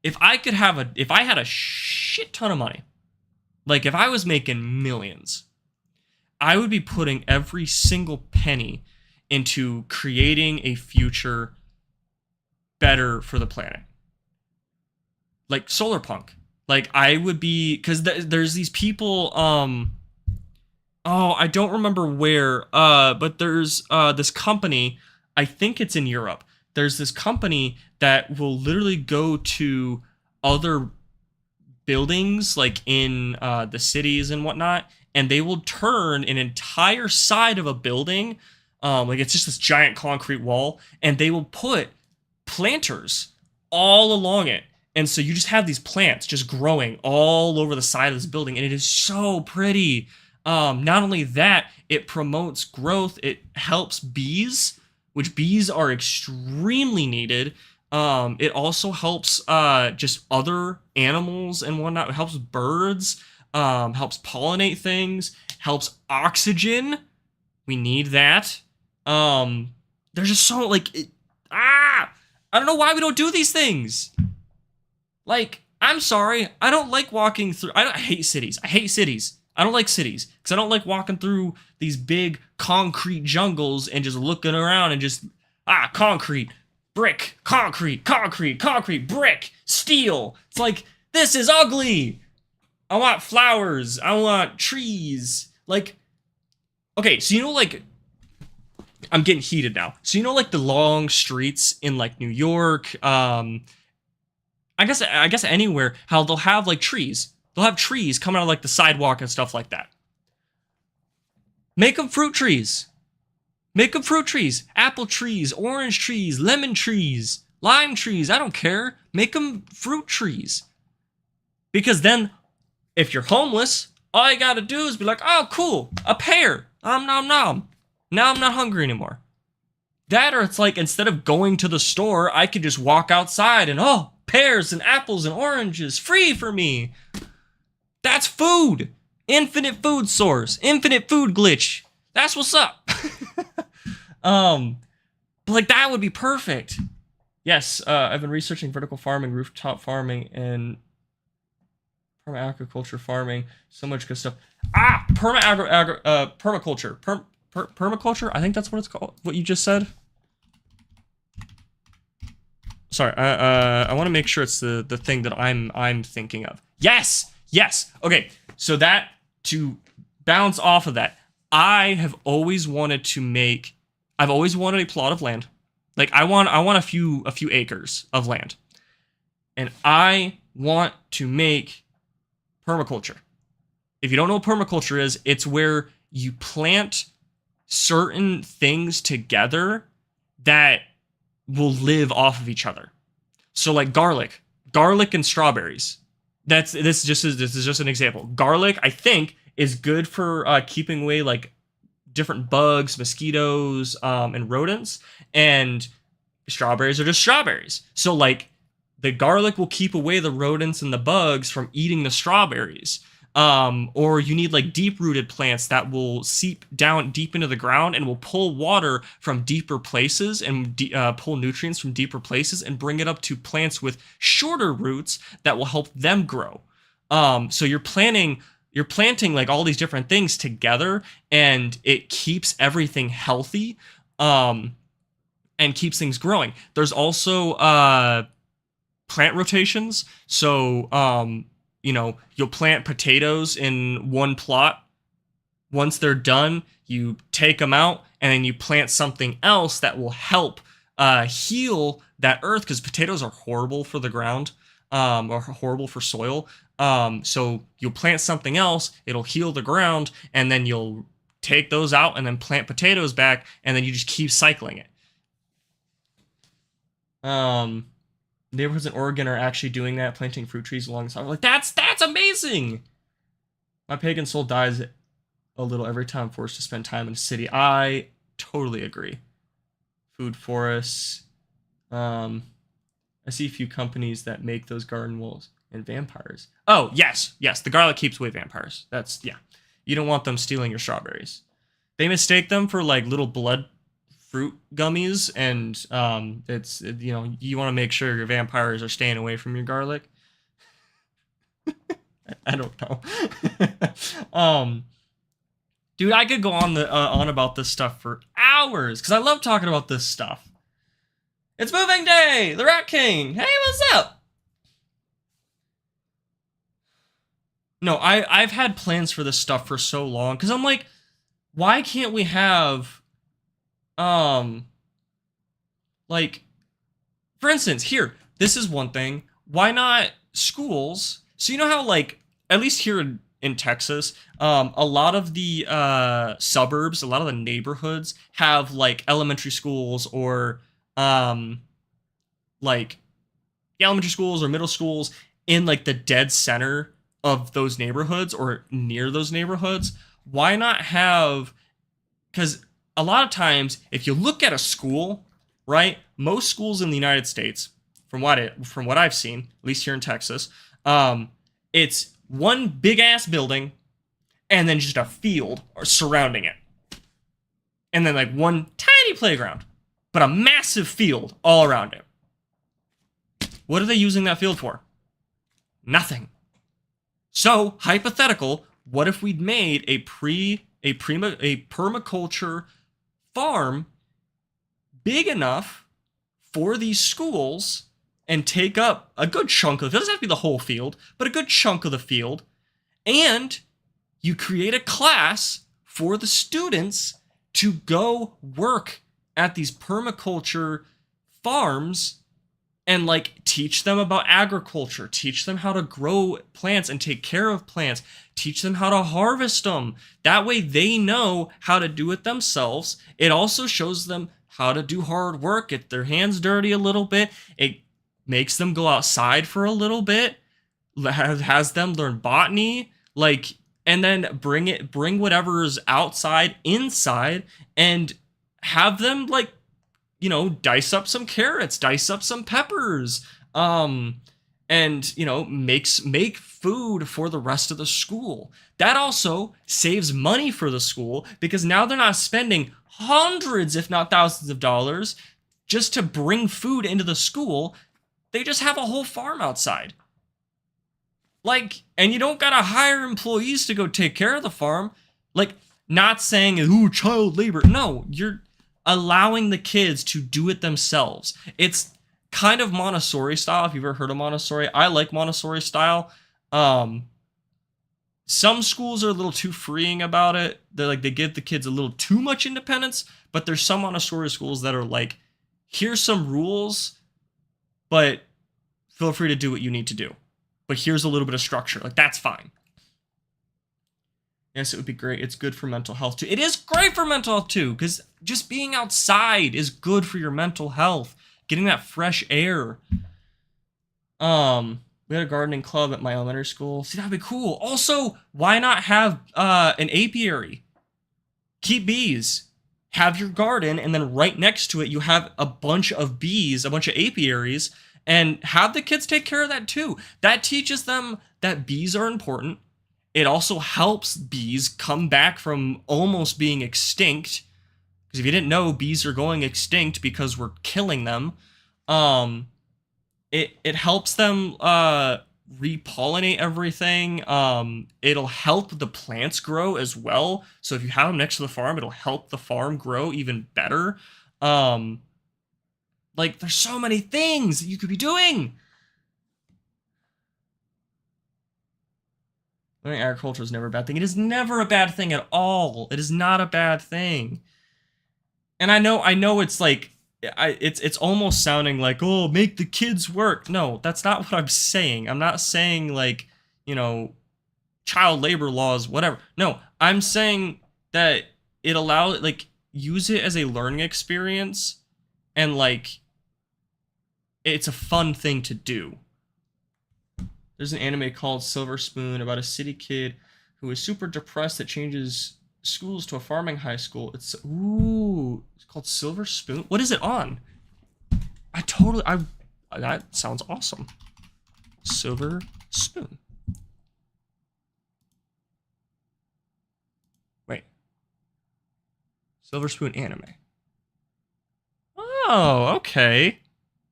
If I had a shit ton of money, like if I was making millions, I would be putting every single penny into creating a future better for the planet. Like solar punk. Like, I would be, because there's these people, oh, I don't remember where, but there's this company, I think it's in Europe. There's this company that will literally go to other buildings, like in the cities and whatnot, and they will turn an entire side of a building, like it's just this giant concrete wall, and they will put planters all along it. And so you just have these plants just growing all over the side of this building, and it is so pretty. Not only that, it promotes growth, it helps bees, which bees are extremely needed. It also helps just other animals and whatnot. It helps birds, helps pollinate things, helps oxygen. We need that. There's just so, like, I don't know why we don't do these things. Like, I'm sorry, I don't like walking through, I hate cities. I hate cities. I don't like cities, because I don't like walking through these big concrete jungles and just looking around and just, concrete, brick, concrete, brick, steel. It's like, this is ugly. I want flowers. I want trees. Like, okay, so you know, like, I'm getting heated now. So you know, like, the long streets in, like, New York, I guess anywhere, how they'll have, like, trees. They'll have trees coming out of, like, the sidewalk and stuff like that. Make them fruit trees. Make them fruit trees. Apple trees, orange trees, lemon trees, lime trees. I don't care. Make them fruit trees. Because then, if you're homeless, all you gotta do is be like, oh, cool, a pear. Nom, nom, nom. Now I'm not hungry anymore. That, or it's like, instead of going to the store, I could just walk outside and, oh, pears and apples and oranges free for me. That's food. Infinite food source. Infinite food glitch. That's what's up. But like, that would be perfect. Yes, I've been researching vertical farming, rooftop farming, and permaculture farming. So much good stuff. Permaculture. Permaculture? I think that's what it's called. What you just said. Sorry, I want to make sure it's the thing that I'm thinking of. Yes! Okay, so that, to bounce off of that, I've always wanted a plot of land. Like, I want a few acres of land. And I want to make permaculture. if you don't know what permaculture is, it's where you plant certain things together that will live off of each other. So like garlic and strawberries. This is just an example. Garlic, I think, is good for keeping away like different bugs, mosquitoes, and rodents. And strawberries are just strawberries. So like the garlic will keep away the rodents and the bugs from eating the strawberries. Or you need like deep-rooted plants that will seep down deep into the ground and will pull water from deeper places and pull nutrients from deeper places and bring it up to plants with shorter roots that will help them grow. So you're planting like all these different things together, and it keeps everything healthy, and keeps things growing. There's also plant rotations. So you'll plant potatoes in one plot. Once they're done, you take them out and then you plant something else that will help heal that earth, because potatoes are horrible for the ground, or horrible for soil. So you'll plant something else, it'll heal the ground, and then you'll take those out and then plant potatoes back, and then you just keep cycling it. Neighborhoods in Oregon are actually doing that, planting fruit trees alongside. Like, that's amazing. My pagan soul dies a little every time I'm forced to spend time in a city. I totally agree. Food forests. I see a few companies that make those garden wolves and vampires. Oh, yes. The garlic keeps away vampires. Yeah. You don't want them stealing your strawberries. They mistake them for like little blood fruit gummies, and it's you want to make sure your vampires are staying away from your garlic. I don't know. Dude, I could go on about this stuff for hours because I love talking about this stuff. It's moving day, the Rat King. Hey, what's up? No, I've had plans for this stuff for so long because I'm like, why can't we have like, for instance, here, this is one thing. Why not schools? So you know how, like, at least here in Texas, a lot of the suburbs, a lot of the neighborhoods have like elementary schools or like elementary schools or middle schools in like the dead center of those neighborhoods or near those neighborhoods. Why not have, because a lot of times, if you look at a school, right, most schools in the United States, from what I've seen, at least here in Texas, it's one big ass building, and then just a field surrounding it, and then like one tiny playground, but a massive field all around it. What are they using that field for? Nothing. So hypothetical, what if we'd made a permaculture farm big enough for these schools and take up a good chunk of it? It doesn't have to be the whole field, but a good chunk of the field. And you create a class for the students to go work at these permaculture farms and like teach them about agriculture, teach them how to grow plants and take care of plants, teach them how to harvest them. That way they know how to do it themselves. It also shows them how to do hard work, get their hands dirty a little bit. It makes them go outside for a little bit, has them learn botany, like, and then bring whatever's outside inside and have them like, dice up some carrots, dice up some peppers, and, make food for the rest of the school. That also saves money for the school because now they're not spending hundreds, if not thousands of dollars just to bring food into the school. They just have a whole farm outside. Like, and you don't gotta hire employees to go take care of the farm. Like, not saying, ooh, child labor. No, you're allowing the kids to do it themselves. It's kind of Montessori style, if you've ever heard of Montessori. I like Montessori style. Some schools are a little too freeing about it. They give the kids a little too much independence, but there's some Montessori schools that are like, here's some rules, but feel free to do what you need to do. But here's a little bit of structure. Like, that's fine. Yes, it would be great. It's good for mental health too. It is great for mental health too, because just being outside is good for your mental health. Getting that fresh air. We had a gardening club at my elementary school. See, that'd be cool. Also, why not have an apiary? Keep bees. Have your garden, and then right next to it, you have a bunch of bees, a bunch of apiaries, and have the kids take care of that too. That teaches them that bees are important. It also helps bees come back from almost being extinct. Because if you didn't know, bees are going extinct because we're killing them. It helps them repollinate everything. It'll help the plants grow as well. So if you have them next to the farm, it'll help the farm grow even better. Like, there's so many things that you could be doing. Learning agriculture is never a bad thing. It is never a bad thing at all. It is not a bad thing. And I know it's like, it's almost sounding like, oh, make the kids work. No, that's not what I'm saying. I'm not saying like, child labor laws, whatever. No, I'm saying that it allows, like, use it as a learning experience, and like, it's a fun thing to do. There's an anime called Silver Spoon about a city kid who is super depressed that changes schools to a farming high school. It's called Silver Spoon. What is it on? That sounds awesome. Silver Spoon. Wait. Silver Spoon anime. Oh, okay.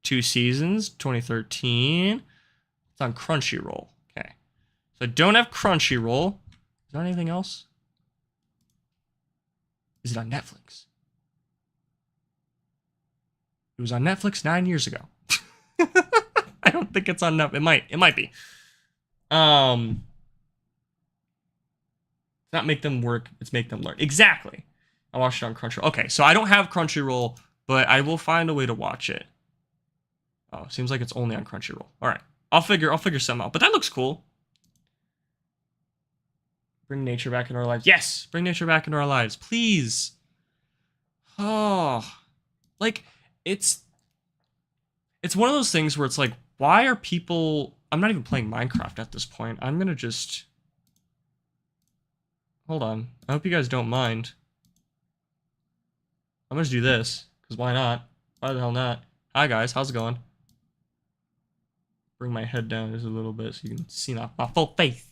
2 seasons, 2013. It's on Crunchyroll. Okay. So I don't have Crunchyroll. Is there anything else? Is it on Netflix? It was on Netflix 9 years ago. I don't think it's on Netflix. It might be. Not make them work, it's make them learn. Exactly. I watched it on Crunchyroll. Okay, so I don't have Crunchyroll, but I will find a way to watch it. Oh, seems like it's only on Crunchyroll. All right. I'll figure something out. But that looks cool. Bring nature back into our lives. Yes, bring nature back into our lives, please. Oh, like, it's one of those things where it's like, why are people? I'm not even playing Minecraft at this point. I'm gonna just hold on. I hope you guys don't mind. I'm gonna just do this because why not? Why the hell not? Hi guys, how's it going? Bring my head down just a little bit so you can see my full face.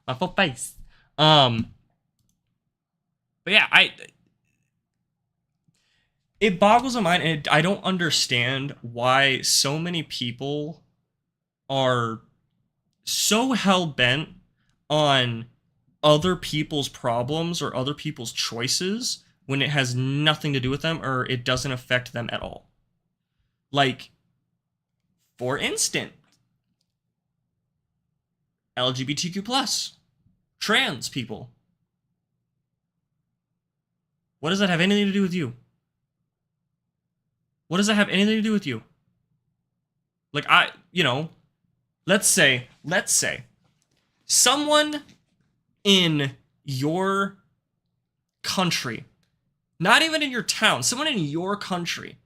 My full face. But yeah, it boggles my mind, and I don't understand why so many people are so hell-bent on other people's problems or other people's choices when it has nothing to do with them or it doesn't affect them at all. Like, for instance, LGBTQ+, trans people. What does that have anything to do with you? What does that have anything to do with you? Like, let's say someone in your country, not even in your town, someone in your country,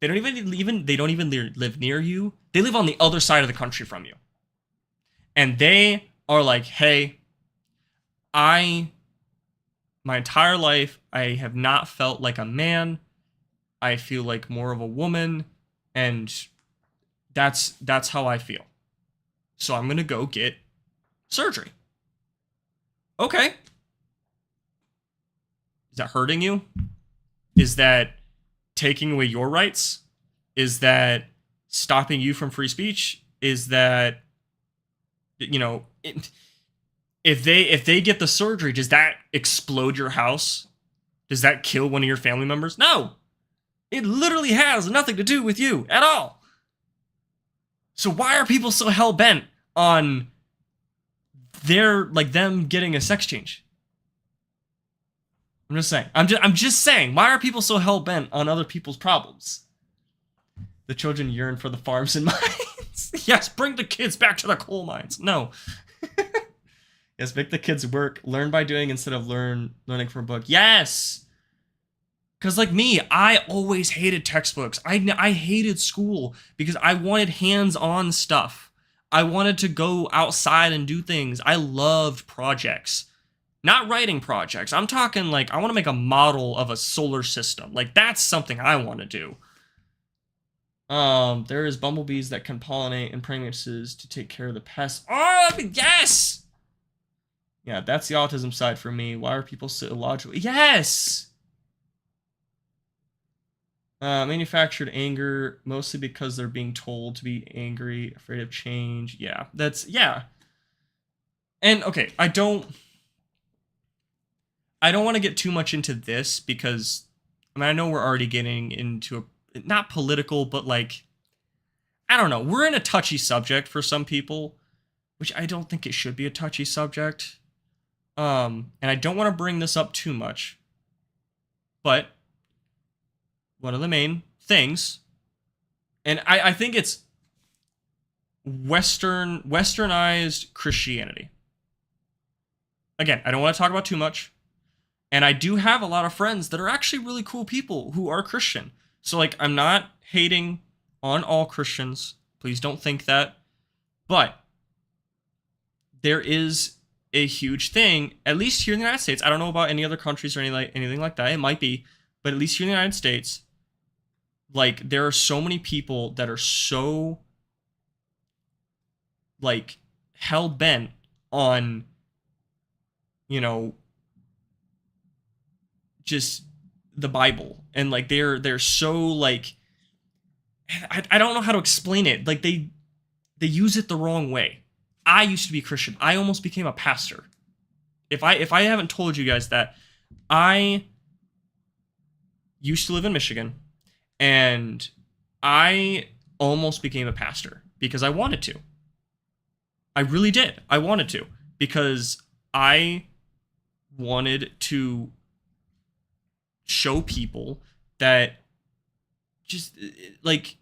they don't even live near you. They live on the other side of the country from you. And they are like, hey, my entire life, I have not felt like a man. I feel like more of a woman, and that's how I feel. So I'm gonna go get surgery. Okay. Is that hurting you? Is that taking away your rights? Is that stopping you from free speech? Is that, if they get the surgery, does that explode your house? Does that kill one of your family members? No. It literally has nothing to do with you at all. So why are people so hell-bent on them getting a sex change? I'm just saying. I'm just saying. Why are people so hell-bent on other people's problems? The children yearn for the farms and mines. Yes, bring the kids back to the coal mines. No. Yes, make the kids work. Learn by doing instead of learning from a book. Yes! Because, like me, I always hated textbooks. I hated school because I wanted hands-on stuff. I wanted to go outside and do things. I loved projects. Not writing projects. I'm talking like I want to make a model of a solar system. Like that's something I want to do. There is bumblebees that can pollinate and pregnancies to take care of the pests. Oh, yes! Yeah, that's the autism side for me. Why are people so illogical? Yes! Manufactured anger, mostly because they're being told to be angry, afraid of change. Yeah, yeah. And, okay, I don't want to get too much into this because, I mean, I know we're already getting into not political, but like, I don't know. We're in a touchy subject for some people, which I don't think it should be a touchy subject. And I don't want to bring this up too much, but one of the main things, and I think it's westernized Christianity. Again, I don't want to talk about too much. And I do have a lot of friends that are actually really cool people who are Christian. So, like, I'm not hating on all Christians. Please don't think that. But there is a huge thing, at least here in the United States. I don't know about any other countries or anything like that. It might be. But at least here in the United States, like, there are so many people that are so, like, hell-bent on, you know, just the Bible, and like they're so like I don't know how to explain it. Like they use it the wrong way. I used to be Christian. I almost became a pastor. If I haven't told you guys that, I used to live in Michigan, and I almost became a pastor because I wanted to. I really did. I wanted to because I wanted to show people that just like,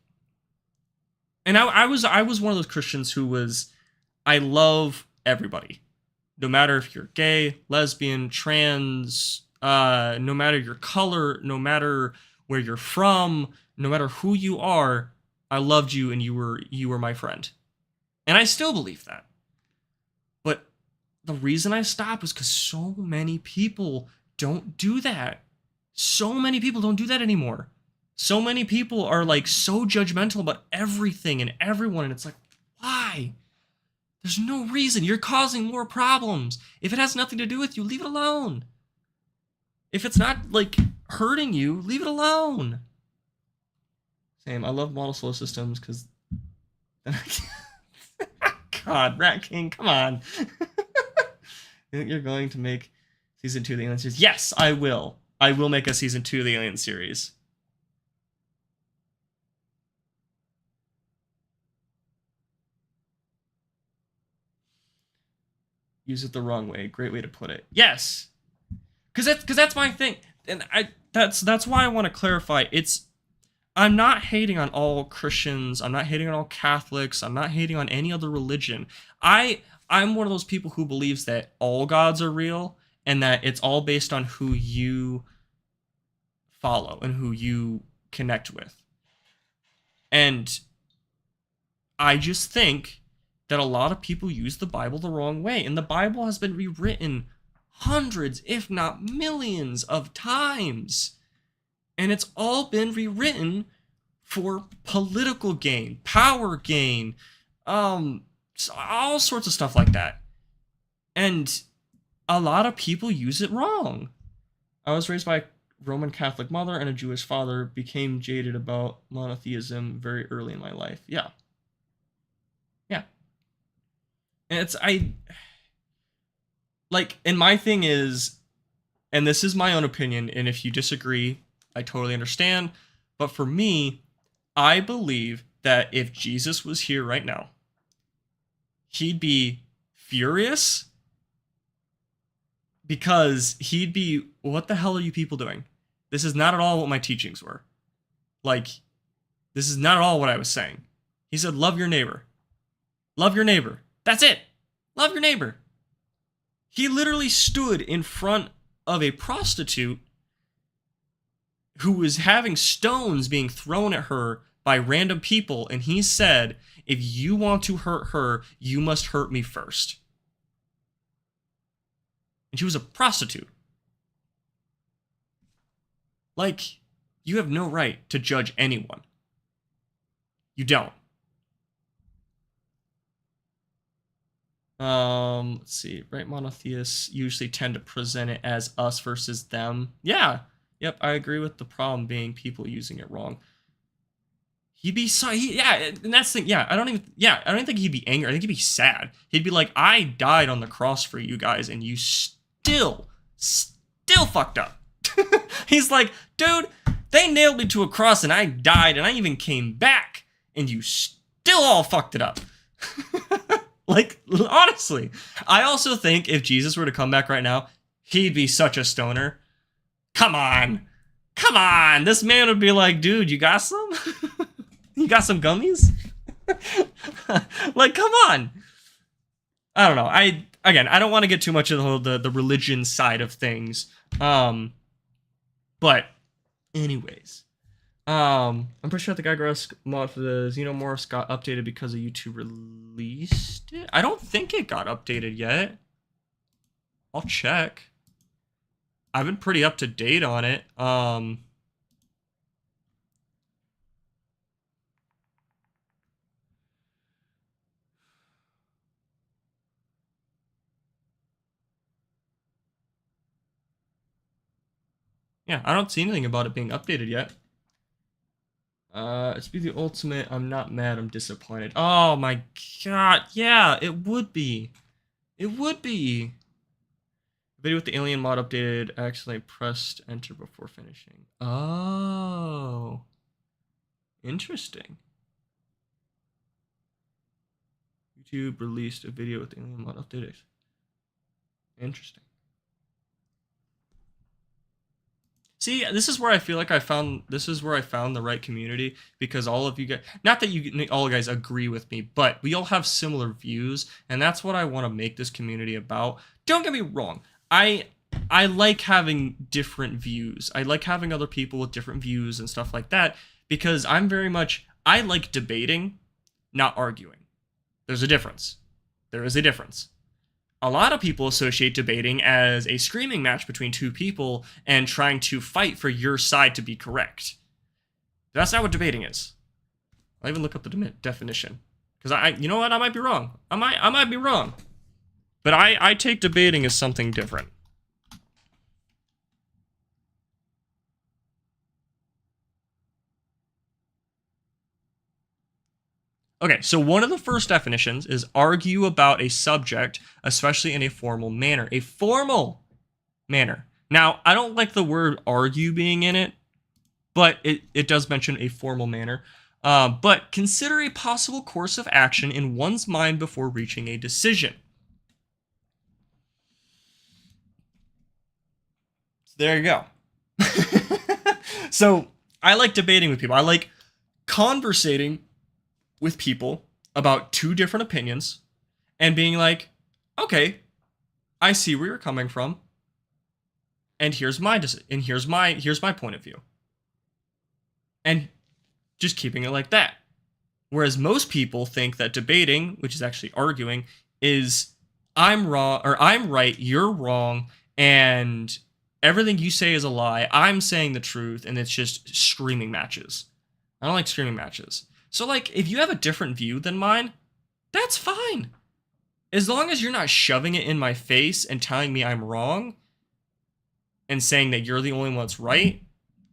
and I was one of those Christians who was, I love everybody, no matter if you're gay, lesbian, trans, no matter your color, no matter where you're from, no matter who you are, I loved you and you were my friend. And I still believe that. But the reason I stopped was because so many people don't do that. So many people don't do that anymore. So many people are like so judgmental about everything and everyone, and it's like, why? There's no reason. You're causing more problems. If it has nothing to do with you, leave it alone. If it's not like hurting you, leave it alone. Same. I love model solar systems because God, Rat King, come on. You think you're going to make season 2 of the Alien series? Yes, I will. I will make a season 2 of the Alien series. Use it the wrong way. Great way to put it. Yes, because that's my thing, and that's why I want to clarify. I'm not hating on all Christians. I'm not hating on all Catholics. I'm not hating on any other religion. I'm one of those people who believes that all gods are real and that it's all based on who you follow and who you connect with. And I just think that a lot of people use the Bible the wrong way. And the Bible has been rewritten hundreds, if not millions of times. And it's all been rewritten for political gain, power gain, all sorts of stuff like that. And a lot of people use it wrong. I was raised by a Roman Catholic mother and a Jewish father, became jaded about monotheism very early in my life. Yeah. Yeah. And and my thing is, and this is my own opinion, and if you disagree, I totally understand. But for me, I believe that if Jesus was here right now, he'd be furious because he'd be, what the hell are you people doing? This is not at all what my teachings were. Like, this is not at all what I was saying. He said, love your neighbor. Love your neighbor. That's it. Love your neighbor. He literally stood in front of a prostitute who was having stones being thrown at her by random people, and he said, if you want to hurt her, you must hurt me first. And she was a prostitute. Like, you have no right to judge anyone. You don't. Let's see. Right, monotheists usually tend to present it as us versus them. Yeah. Yep, I agree with the problem being people using it wrong. He'd be so yeah, and that's the thing. I don't even think he'd be angry. I think he'd be sad. He'd be like, I died on the cross for you guys, and you still fucked up. He's like, dude, they nailed me to a cross and I died and I even came back and you still all fucked it up. Like, honestly, I also think if Jesus were to come back right now, he'd be such a stoner. Come on. This man would be like, dude, you got some? You got some gummies? Like, come on. I don't know. I don't want to get too much of the religion side of things. But anyways, I'm pretty sure the Gygrass mod for the Xenomorphs got updated because of YouTube released it. I don't think it got updated yet. I'll check. I've been pretty up to date on it. Yeah, I don't see anything about it being updated yet. It's be the ultimate. I'm not mad. I'm disappointed. Oh my god. Yeah, it would be. It would be. Video with the alien mod updated. I accidentally pressed enter before finishing. Oh. Interesting. YouTube released a video with the alien mod updated. Interesting. See, this is where I feel like I found the right community, because all of you guys, not that you all guys agree with me, but we all have similar views, and that's what I want to make this community about. Don't get me wrong. I like having different views. I like having other people with different views and stuff like that, because I like debating, not arguing. There's a difference. There is a difference. A lot of people associate debating as a screaming match between two people and trying to fight for your side to be correct. That's not what debating is. I'll even look up the definition, because you know what, I might be wrong. I might be wrong, but I take debating as something different. Okay, so one of the first definitions is argue about a subject, especially in a formal manner. A formal manner. Now, I don't like the word argue being in it, but it does mention a formal manner. But consider a possible course of action in one's mind before reaching a decision. So there you go. So I like debating with people. I like conversating with people about two different opinions and being like, okay, I see where you're coming from, and here's my point of view, and just keeping it like that. Whereas most people think that debating, which is actually arguing, is I'm wrong or I'm right, you're wrong, and everything you say is a lie. I'm saying the truth, and it's just screaming matches. I don't like screaming matches. So, like, if you have a different view than mine, that's fine. As long as you're not shoving it in my face and telling me I'm wrong and saying that you're the only one that's right,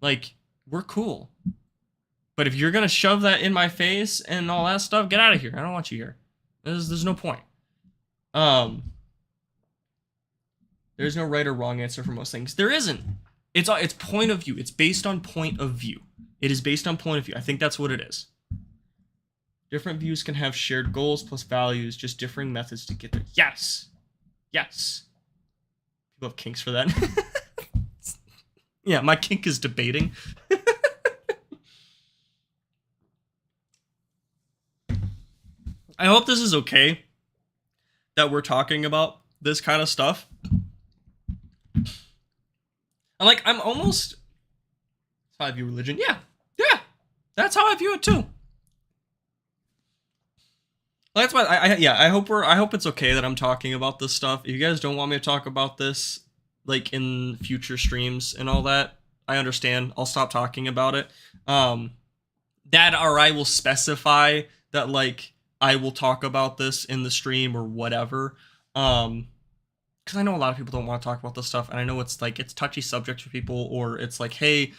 like, we're cool. But if you're going to shove that in my face and all that stuff, get out of here. I don't want you here. There's no point. There's no right or wrong answer for most things. There isn't. It's point of view. It's based on point of view. It is based on point of view. I think that's what it is. Different views can have shared goals plus values, just differing methods to get there. Yes. Yes. People have kinks for that. Yeah, my kink is debating. I hope this is okay that we're talking about this kind of stuff. I'm like, I'm almost... That's how I view religion. Yeah. That's how I view it too. That's why I hope it's okay that I'm talking about this stuff. If you guys don't want me to talk about this, like in future streams and all that, I understand. I'll stop talking about it. That or I will specify that like I will talk about this in the stream or whatever. Because I know a lot of people don't want to talk about this stuff, and I know it's like it's touchy subject for people, or it's like, hey,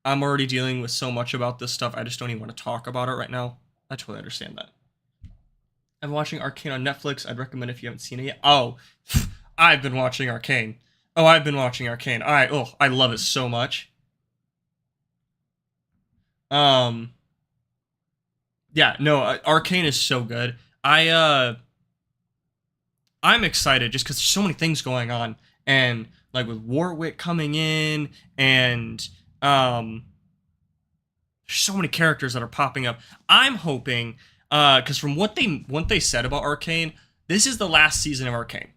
I'm already dealing with so much about this stuff, I just don't even want to talk about it right now. I totally understand that. I'm watching Arcane on Netflix. I'd recommend if you haven't seen it yet. Oh, I've been watching Arcane. I love it so much. Yeah, no, Arcane is so good. I'm excited just because there's so many things going on, and like with Warwick coming in, and there's so many characters that are popping up. I'm hoping, because from what they said about Arcane, this is the last season of Arcane,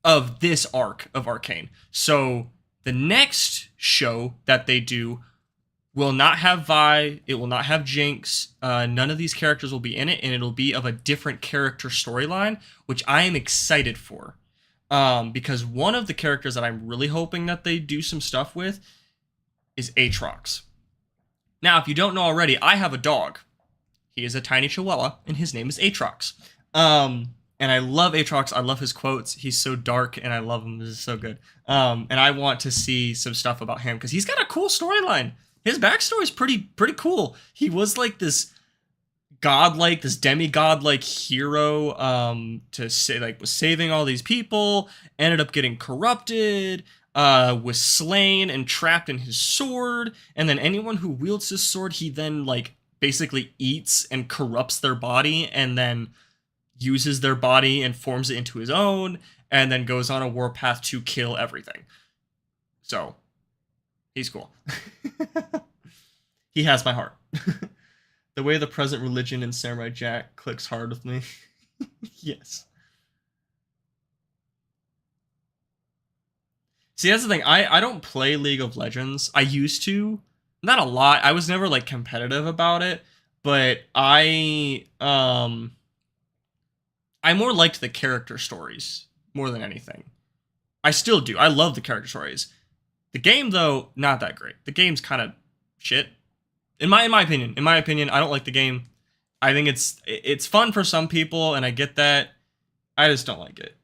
of this arc of Arcane. So the next show that they do will not have Vi, it will not have Jinx, none of these characters will be in it, and it'll be of a different character storyline, which I am excited for. Because one of the characters that I'm really hoping that they do some stuff with is Aatrox. Now, if you don't know already, I have a dog. He is a tiny chihuahua, and his name is Aatrox. And I love Aatrox. I love his quotes. He's so dark, and I love him. This is so good. And I want to see some stuff about him, because he's got a cool storyline. His backstory is pretty cool. He was like this godlike, this demigod-like hero to say, like, was saving all these people, ended up getting corrupted, was slain and trapped in his sword, and then anyone who wields his sword, he then, like, basically eats and corrupts their body, and then uses their body and forms it into his own, and then goes on a warpath to kill everything. So, he's cool. He has my heart. The way the present religion in Samurai Jack clicks hard with me. Yes. See, that's the thing. I don't play League of Legends. I used to. Not a lot. I was never, like, competitive about it. But I more liked the character stories more than anything. I still do. I love the character stories. The game, though, not that great. The game's kind of shit. In my opinion, I don't like the game. I think it's fun for some people, and I get that. I just don't like it.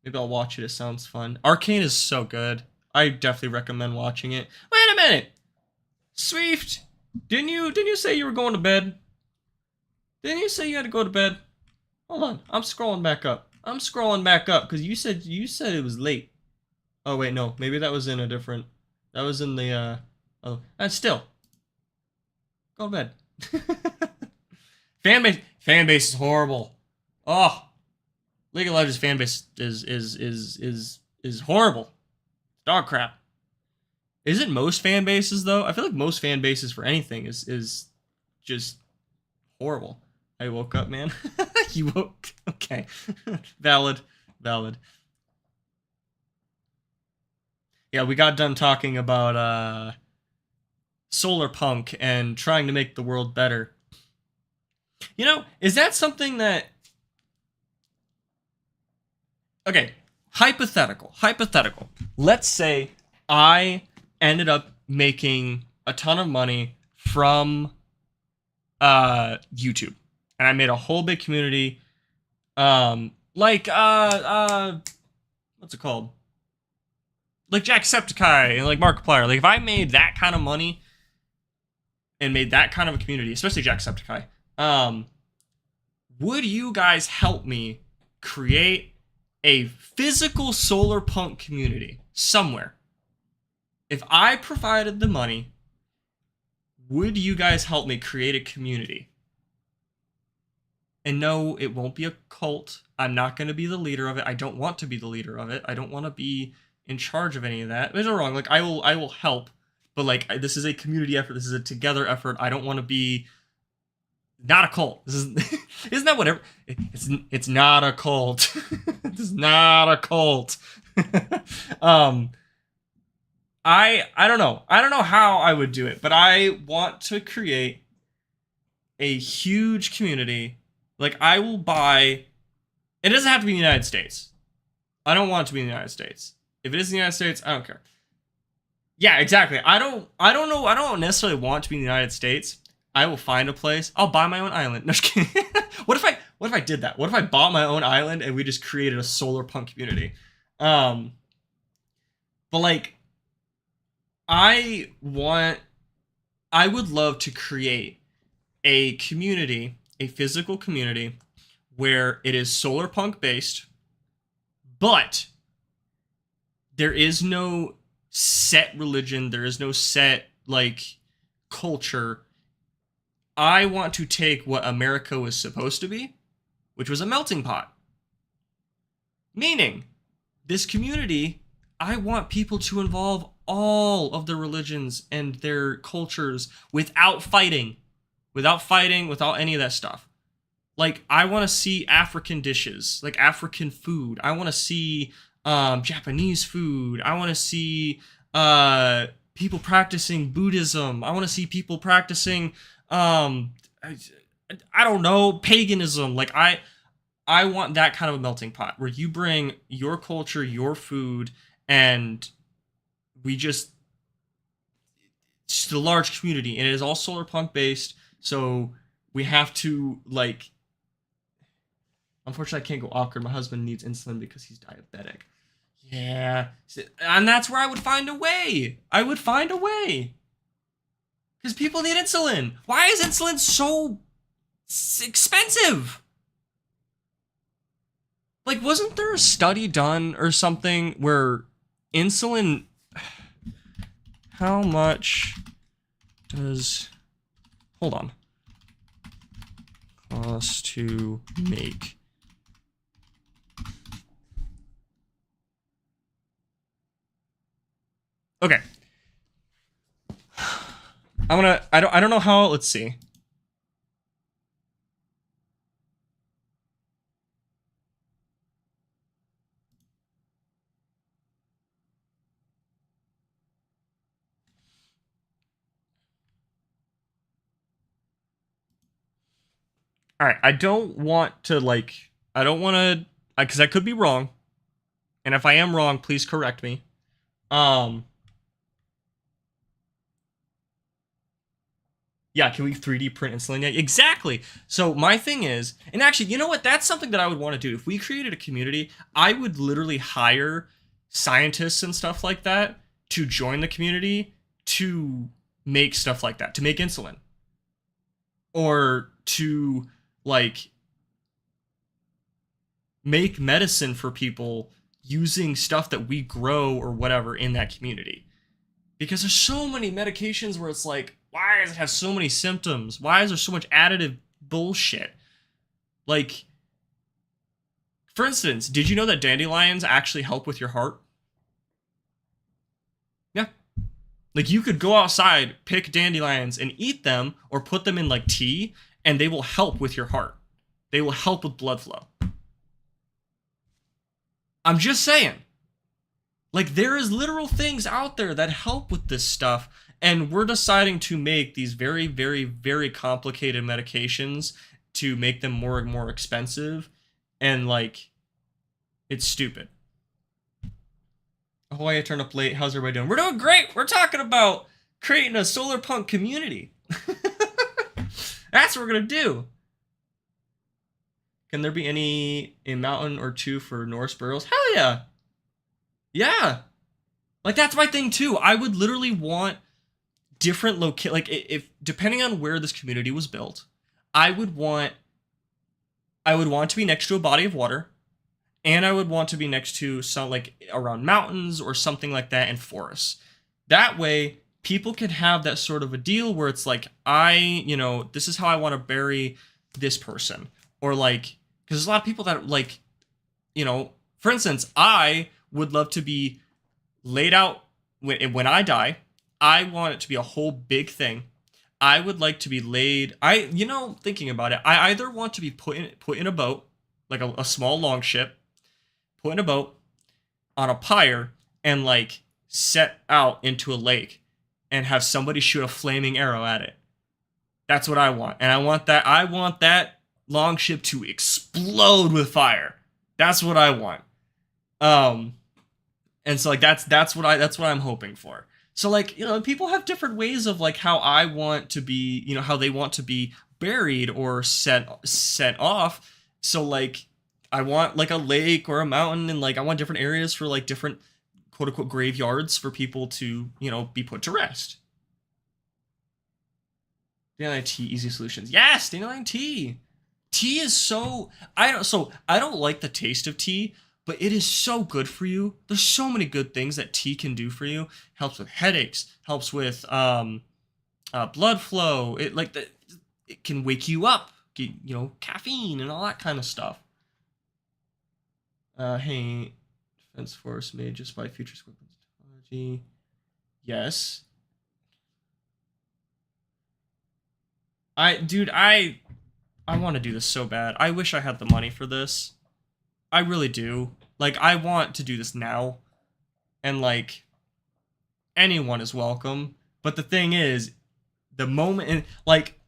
Maybe I'll watch it. It sounds fun. Arcane is so good. I definitely recommend watching it. Wait a minute, Swift. Didn't you say you were going to bed? Didn't you say you had to go to bed? Hold on. I'm scrolling back up. Because you said it was late. Oh wait, no. Maybe that was in a different. That was in the oh, and still. Go to bed. Fan base is horrible. Oh, League of Legends fan base is horrible. Dog crap. Is it most fan bases though? I feel like most fan bases for anything is just horrible. I woke up, man. You woke. Okay. Valid. Yeah, we got done talking about solar punk and trying to make the world better. You know, is that something that... Okay, hypothetical. Let's say I ended up making a ton of money from YouTube, and I made a whole big community, what's it called? Like Jacksepticeye and like Markiplier. Like if I made that kind of money and made that kind of a community, especially Jacksepticeye, would you guys help me create a physical solar punk community somewhere? If I provided the money, would you guys help me create a community? And no, it won't be a cult. I'm not going to be the leader of it. I don't want to be the leader of it. I don't want to be in charge of any of that. There's no wrong. Like I will help, but like this is a community effort. This is a together effort. I don't want to be not a cult. This is isn't that whatever? It's not a cult. This is not a cult. um, I don't know. I don't know how I would do it, but I want to create a huge community. Like, I will buy. It doesn't have to be in the United States. I don't want it to be in the United States. If it is in the United States, I don't care. Yeah, exactly. I don't know. I don't necessarily want to be in the United States. I will find a place. I'll buy my own island. No, just kidding. What if I did that? What if I bought my own island and we just created a solar punk community? But like, I would love to create a community, a physical community, where it is solar punk based, but there is no set religion, there is no set like culture. I want to take what America was supposed to be, which was a melting pot. Meaning, this community, I want people to involve all of their religions and their cultures without fighting, without any of that stuff. Like, I want to see African dishes, like African food. I want to see Japanese food. I want to see people practicing Buddhism. I want to see people practicing, I don't know, paganism. Like, I want that kind of a melting pot where you bring your culture, your food, and we just a large community, and it is all solar punk based. So we have to, like, unfortunately I can't go awkward. My husband needs insulin because he's diabetic. Yeah. And that's where I would find a way. Because people need insulin. Why is insulin so expensive? Like, wasn't there a study done or something where insulin... How much does... Hold on. Cost to make... Okay. I don't know how, let's see. All right, I don't want to, because I could be wrong. And if I am wrong, please correct me. Yeah, can we 3D print insulin yet? Exactly. So my thing is, and actually, you know what? That's something that I would want to do. If we created a community, I would literally hire scientists and stuff like that to join the community to make stuff like that, to make insulin. Or to, like, make medicine for people using stuff that we grow or whatever in that community. Because there's so many medications where it's like, why does it have so many symptoms? Why is there so much additive bullshit? Like, for instance, did you know that dandelions actually help with your heart? Yeah. Like, you could go outside, pick dandelions, and eat them, or put them in, like, tea, and they will help with your heart. They will help with blood flow. I'm just saying. Like, there is literal things out there that help with this stuff, and we're deciding to make these very, very, very complicated medications to make them more and more expensive, and, like, it's stupid. Hawaii, I turned up late. How's everybody doing? We're doing great. We're talking about creating a solar punk community. That's what we're going to do. Can there be a mountain or two for Norse burials? Hell yeah. Yeah. Like, that's my thing too. I would literally want different like, if depending on where this community was built, I would want to be next to a body of water, and I would want to be next to some, like, around mountains or something like that, and forests. That way people can have that sort of a deal where it's like, this is how I want to bury this person. Or, like, because there's a lot of people that, like, for instance, I would love to be laid out when I die. I want it to be a whole big thing. I would like to be laid. Thinking about it, I either want to be put in a boat, like a small long ship, put in a boat on a pyre and like set out into a lake and have somebody shoot a flaming arrow at it. That's what I want. And I want that longship to explode with fire. That's what I want. And so like that's what I'm hoping for. So like, people have different ways of like how I want to be, how they want to be buried or set off. So like I want like a lake or a mountain, and like I want different areas for like different quote unquote graveyards for people to, be put to rest. Dandelion tea, easy solutions. Yes, dandelion tea. Tea is so I don't like the taste of tea, but it is so good for you. There's so many good things that tea can do for you. Helps with headaches, helps with blood flow. It can wake you up, caffeine and all that kind of stuff. Hey, Defense Force made just by future weapons technology. Yes. I want to do this so bad. I wish I had the money for this. I really do. Like, I want to do this now. And, like, anyone is welcome. But the thing is, the moment, and, like,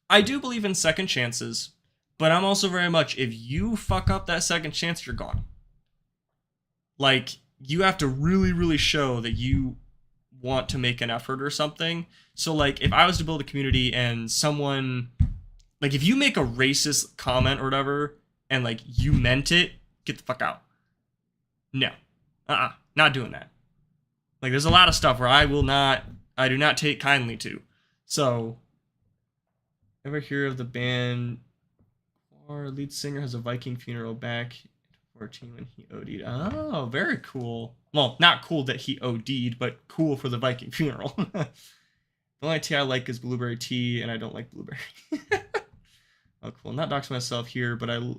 I do believe in second chances. But I'm also very much, if you fuck up that second chance, you're gone. Like, you have to really, really show that you want to make an effort or something. So, like, if I was to build a community and someone, like, if you make a racist comment or whatever, and, like, you meant it, get the fuck out. No. Not doing that. Like, there's a lot of stuff where I do not take kindly to. So, ever hear of the band, our lead singer has a Viking funeral back in 2014 when he OD'd. Oh, very cool. Well, not cool that he OD'd, but cool for the Viking funeral. The only tea I like is blueberry tea, and I don't like blueberry. Oh, cool. Not doxing myself here, but I live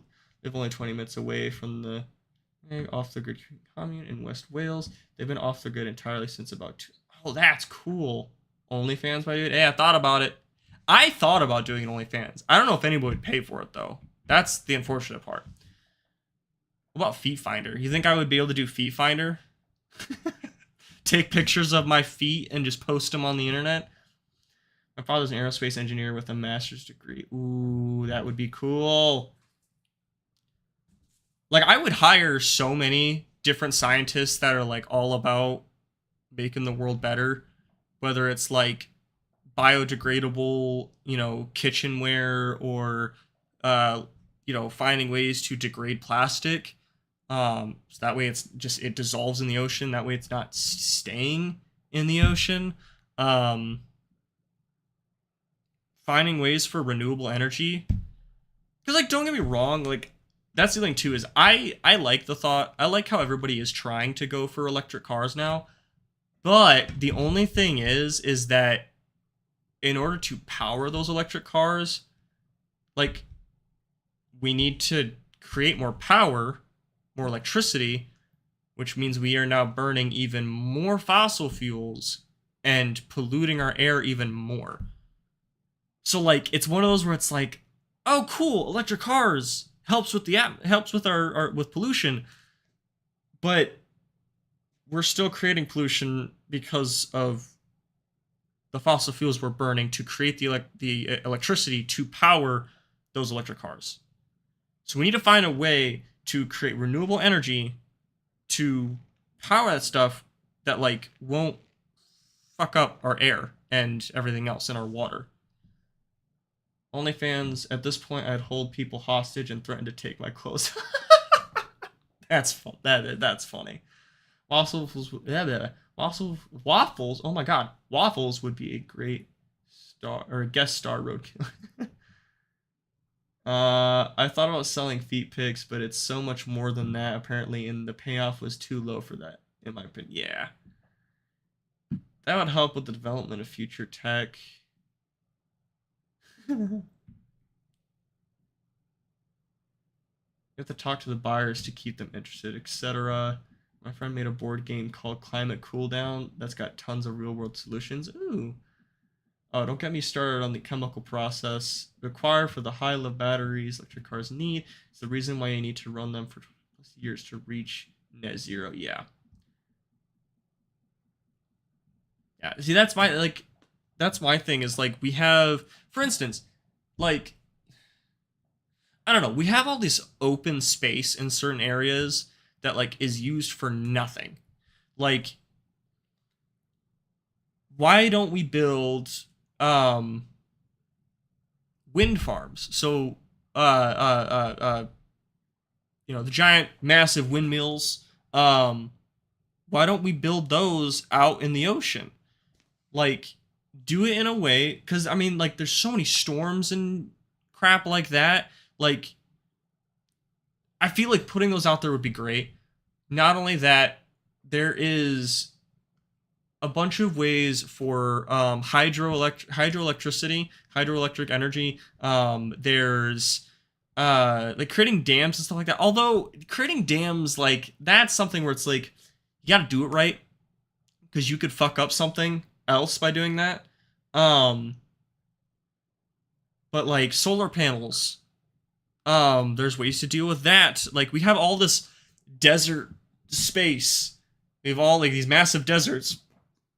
only 20 minutes away from the off-the-grid commune in West Wales. They've been off the grid entirely since about Oh, that's cool. OnlyFans, by dude. Hey, I thought about it. I thought about doing an OnlyFans. I don't know if anybody would pay for it, though. That's the unfortunate part. What about Feet Finder? You think I would be able to do Feet Finder? Take pictures of my feet and just post them on the internet? My father's an aerospace engineer with a master's degree. Ooh, that would be cool. Like, I would hire so many different scientists that are, like, all about making the world better. Whether it's, like, biodegradable, kitchenware or, finding ways to degrade plastic. So that way it dissolves in the ocean. That way it's not staying in the ocean. Finding ways for renewable energy. Because, like, don't get me wrong, like, that's the thing, too, is I like the thought. I like how everybody is trying to go for electric cars now. But the only thing is that in order to power those electric cars, like, we need to create more power, more electricity, which means we are now burning even more fossil fuels and polluting our air even more. So, like, it's one of those where it's like, oh, cool, electric cars helps with our with pollution, but we're still creating pollution because of the fossil fuels we're burning to create the electricity to power those electric cars. So we need to find a way to create renewable energy to power that stuff that, like, won't fuck up our air and everything else in our water. OnlyFans, at this point, I'd hold people hostage and threaten to take my clothes. That's fun. That's funny. Waffles. Oh my god, waffles would be a great star or guest star roadkill. I thought about selling feet pics, but it's so much more than that apparently, and the payoff was too low for that, in my opinion. Yeah, that would help with the development of future tech. You have to talk to the buyers to keep them interested, etc. My friend made a board game called Climate Cooldown that's got tons of real-world solutions. Ooh. Oh, don't get me started on the chemical process required for the high level batteries electric cars need. It's the reason why you need to run them for plus years to reach net zero. Yeah. Yeah. See, that's my thing is like we have, for instance, like I don't know, we have all this open space in certain areas that like is used for nothing. Like, why don't we build um wind farms? So the giant massive windmills, why don't we build those out in the ocean? Like, do it in a way, because I mean, like, there's so many storms and crap like that. Like, I feel like putting those out there would be great. Not only that, there is a bunch of ways for hydroelectric energy. There's like creating dams and stuff like that. Although creating dams, like, that's something where it's like you got to do it right, because you could fuck up something else by doing that. Um, but like solar panels, there's ways to deal with that. Like, we have all this desert space. We have all like these massive deserts.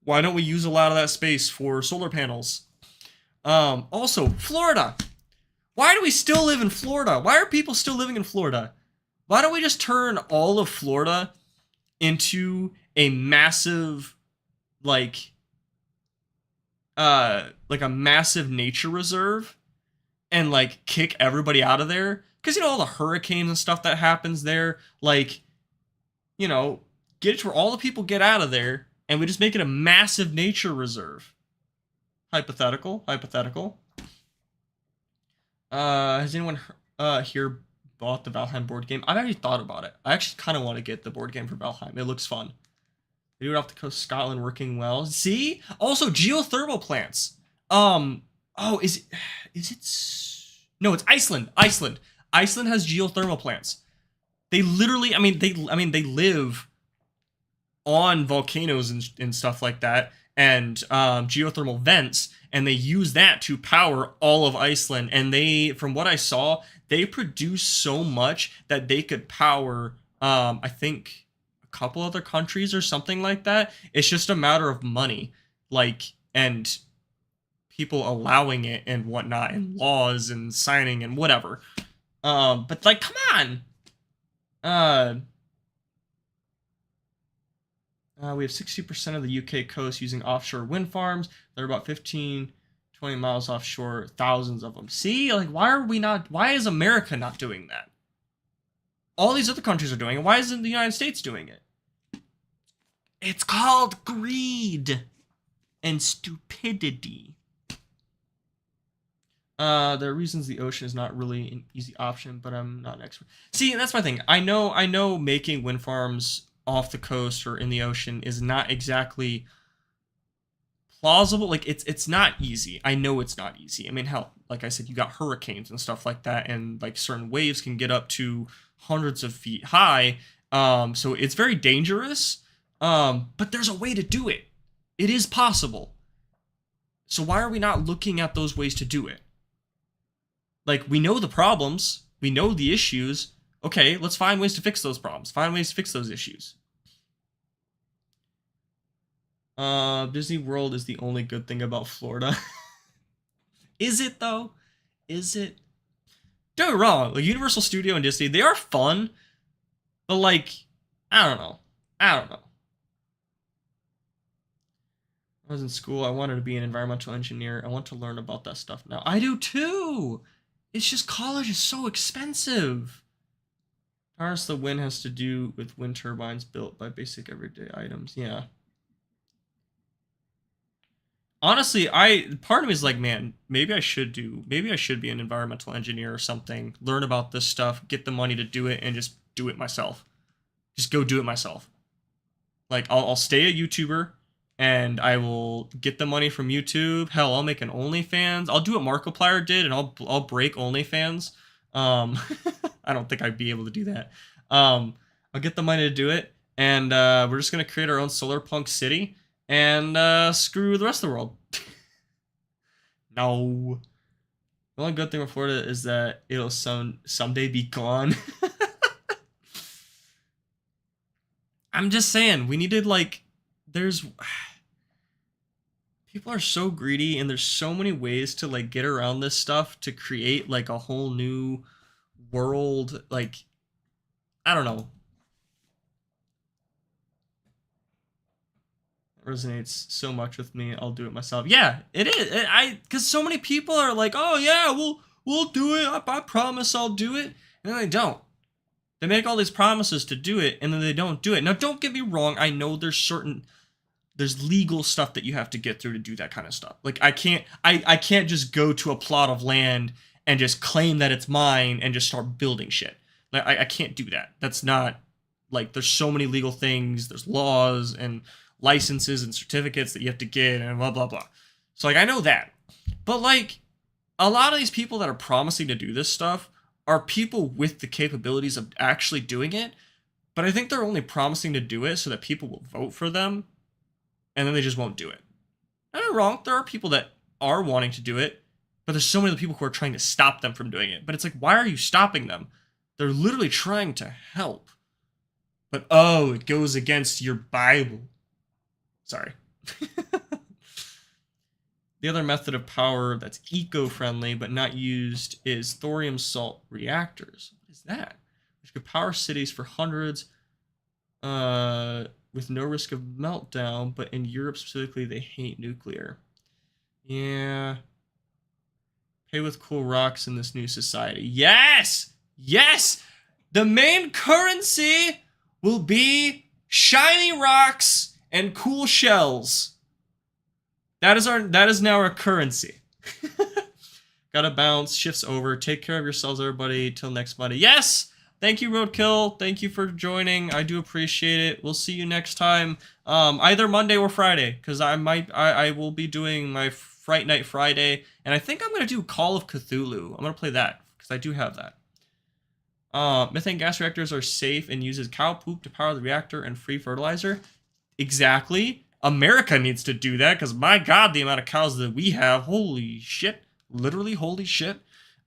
Why don't we use a lot of that space for solar panels? Also, Florida. Why do we still live in Florida? Why are people still living in Florida? Why don't we just turn all of Florida into a massive, like a massive nature reserve, and like kick everybody out of there? Because all the hurricanes and stuff that happens there, like, get it to where all the people get out of there, and we just make it a massive nature reserve. Hypothetical. Has anyone here bought the Valheim board game? I've actually thought about it. I actually kind of want to get the board game for Valheim. It looks fun. They do it off the coast of Scotland, working well. See? Also, geothermal plants. Oh, is it? No, it's Iceland. Iceland has geothermal plants. They literally, they live on volcanoes and stuff like that, and geothermal vents, and they use that to power all of Iceland. And they, from what I saw, they produce so much that they could power, I think, a couple other countries or something like that. It's just a matter of money, like, and people allowing it and whatnot, and laws and signing and whatever. But like, come on. We have 60% of the UK coast using offshore wind farms. They're about 15, 20 miles offshore, thousands of them. See, like, why is America not doing that? All these other countries are doing it. Why isn't the United States doing it? It's called greed and stupidity. There are reasons the ocean is not really an easy option, but I'm not an expert. See, that's my thing. I know making wind farms off the coast or in the ocean is not exactly plausible. Like, it's not easy. I know it's not easy. I mean, hell, like I said, you got hurricanes and stuff like that, and like certain waves can get up to hundreds of feet high. So it's very dangerous. But there's a way to do it. It is possible. So why are we not looking at those ways to do it? Like, we know the problems, we know the issues. Okay, let's find ways to fix those problems. Find ways to fix those issues. Disney World is the only good thing about Florida. Is it, though? Is it? Don't get me wrong, like, Universal Studio and Disney, they are fun, but like, I don't know. When I was in school, I wanted to be an environmental engineer. I want to learn about that stuff now. I do too! It's just college is so expensive. Harness the wind has to do with wind turbines built by basic everyday items. Yeah. Honestly, part of me is like, man, maybe I should be an environmental engineer or something, learn about this stuff, get the money to do it, and just do it myself. Just go do it myself. Like, I'll stay a YouTuber, and I will get the money from YouTube. Hell, I'll make an OnlyFans. I'll do what Markiplier did, and I'll break OnlyFans. I don't think I'd be able to do that. I'll get the money to do it, and we're just gonna create our own solar punk city and screw the rest of the world. No. The only good thing with Florida is that it'll someday be gone. I'm just saying, we needed, like, there's... People are so greedy, and there's so many ways to, like, get around this stuff to create, like, a whole new world. Like, I don't know. It resonates so much with me. I'll do it myself. Yeah, it is. Because so many people are like, oh, yeah, we'll do it. I promise I'll do it. And then they don't. They make all these promises to do it, and then they don't do it. Now, don't get me wrong. I know there's legal stuff that you have to get through to do that kind of stuff. Like, I can't just go to a plot of land and just claim that it's mine and just start building shit. Like, I can't do that. That's not, like, there's so many legal things. There's laws and licenses and certificates that you have to get and blah, blah, blah. So, like, I know that. But, like, a lot of these people that are promising to do this stuff are people with the capabilities of actually doing it, but I think they're only promising to do it so that people will vote for them, and then they just won't do it. I'm not wrong, there are people that are wanting to do it, but there's so many people who are trying to stop them from doing it. But it's like, why are you stopping them? They're literally trying to help. But, oh, it goes against your Bible. Sorry. The other method of power that's eco-friendly but not used is thorium salt reactors. What is that? Which could power cities for hundreds with no risk of meltdown, but in Europe specifically, they hate nuclear. Yeah. Pay with cool rocks in this new society. Yes! Yes! The main currency will be shiny rocks and cool shells. That is now our currency. Gotta bounce, shifts over. Take care of yourselves, everybody. Till next Monday. Yes! Thank you, Roadkill. Thank you for joining. I do appreciate it. We'll see you next time. Either Monday or Friday, because I will be doing my Fright Night Friday, and I think I'm gonna do Call of Cthulhu. I'm gonna play that, because I do have that. Methane gas reactors are safe and uses cow poop to power the reactor and free fertilizer. Exactly. America needs to do that, because my god, the amount of cows that we have, holy shit, literally holy shit.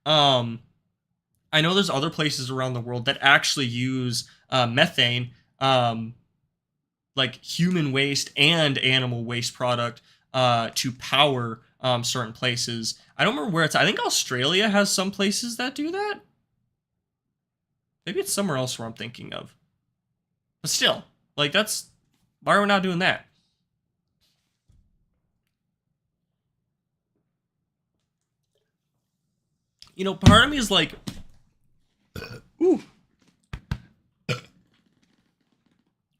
I know there's other places around the world that actually use methane, like human waste and animal waste product, to power certain places. I don't remember where it's at. I think Australia has some places that do that. Maybe it's somewhere else where I'm thinking of. But still, like, that's... Why are we not doing that? You know, part of me is like, ooh.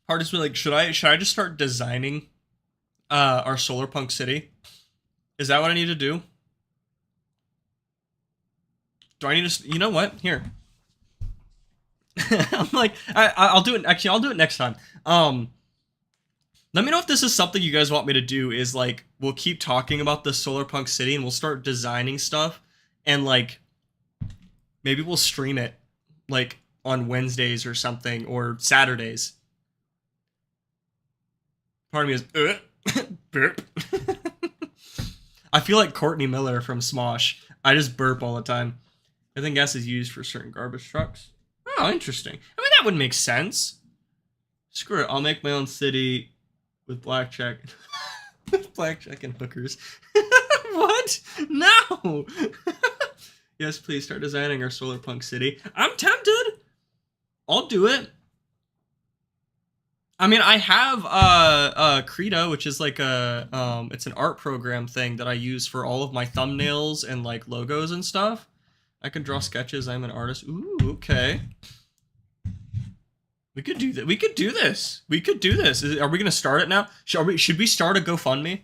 Part of me like, should I just start designing our solar punk city? Is that what I need to do? Do I need to? You know what? Here. I'm like, I'll do it. Actually, I'll do it next time. Let me know if this is something you guys want me to do. Is like, we'll keep talking about the solar punk city and we'll start designing stuff, and like, maybe we'll stream it, like, on Wednesdays or something, or Saturdays. Part of me is, burp. I feel like Courtney Miller from Smosh. I just burp all the time. I think gas is used for certain garbage trucks. Oh, interesting. I mean, that would make sense. Screw it. I'll make my own city with blackjack. With blackjack and hookers. What? No! Yes, please start designing our solar punk city. I'm tempted. I'll do it. I mean, I have Credo, which is like it's an art program thing that I use for all of my thumbnails and like logos and stuff. I can draw sketches. I'm an artist. Ooh, okay. We could do that. We could do this. We could do this. Are we gonna start it now? Should we start a GoFundMe?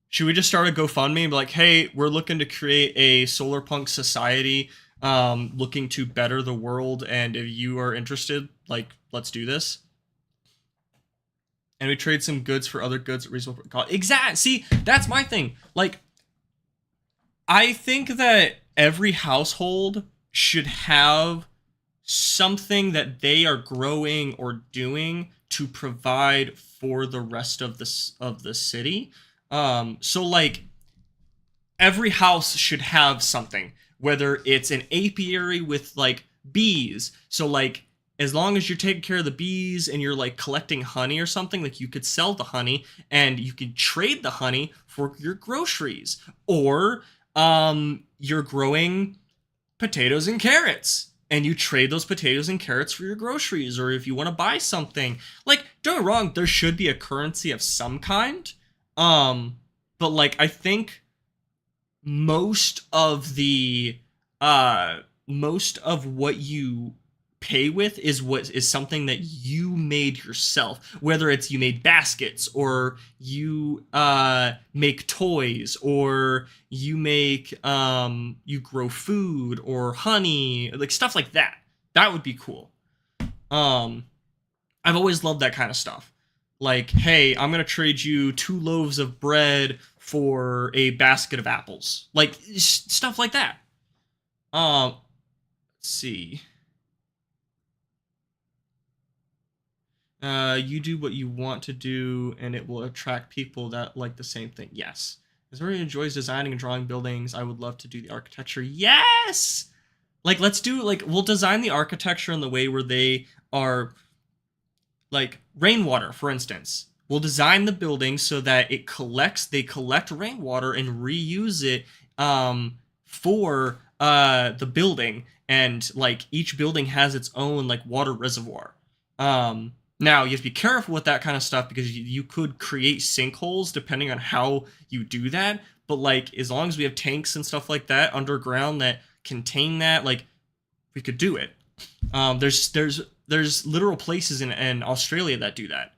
Should we just start a GoFundMe and be like, hey, we're looking to create a solar punk society, looking to better the world, and if you are interested, like, let's do this. And we trade some goods for other goods at reasonable cost. Exactly. See, that's my thing. Like, I think that every household should have something that they are growing or doing to provide for the rest of the city. So like, every house should have something, whether it's an apiary with like bees. So like, as long as you're taking care of the bees and you're like collecting honey or something, like you could sell the honey and you could trade the honey for your groceries, or you're growing potatoes and carrots and you trade those potatoes and carrots for your groceries, or if you want to buy something. Like, don't get me wrong, there should be a currency of some kind, but like I think most of the most of what you pay with is what is something that you made yourself, whether it's you made baskets, or you make toys, or you make you grow food or honey, like stuff like that. That would be cool. I've always loved that kind of stuff. Like, hey, I'm gonna trade you 2 loaves of bread for a basket of apples, like stuff like that. Let's see. You do what you want to do, and it will attract people that like the same thing. Yes. As everyone enjoys designing and drawing buildings, I would love to do the architecture. Yes! Like, let's do, like, we'll design the architecture in the way where they are, like, rainwater, for instance. We'll design the building so that they collect rainwater and reuse it for the building, and, like, each building has its own, like, water reservoir. Now, you have to be careful with that kind of stuff because you could create sinkholes depending on how you do that. But, like, as long as we have tanks and stuff like that underground that contain that, like, we could do it. There's literal places in Australia that do that.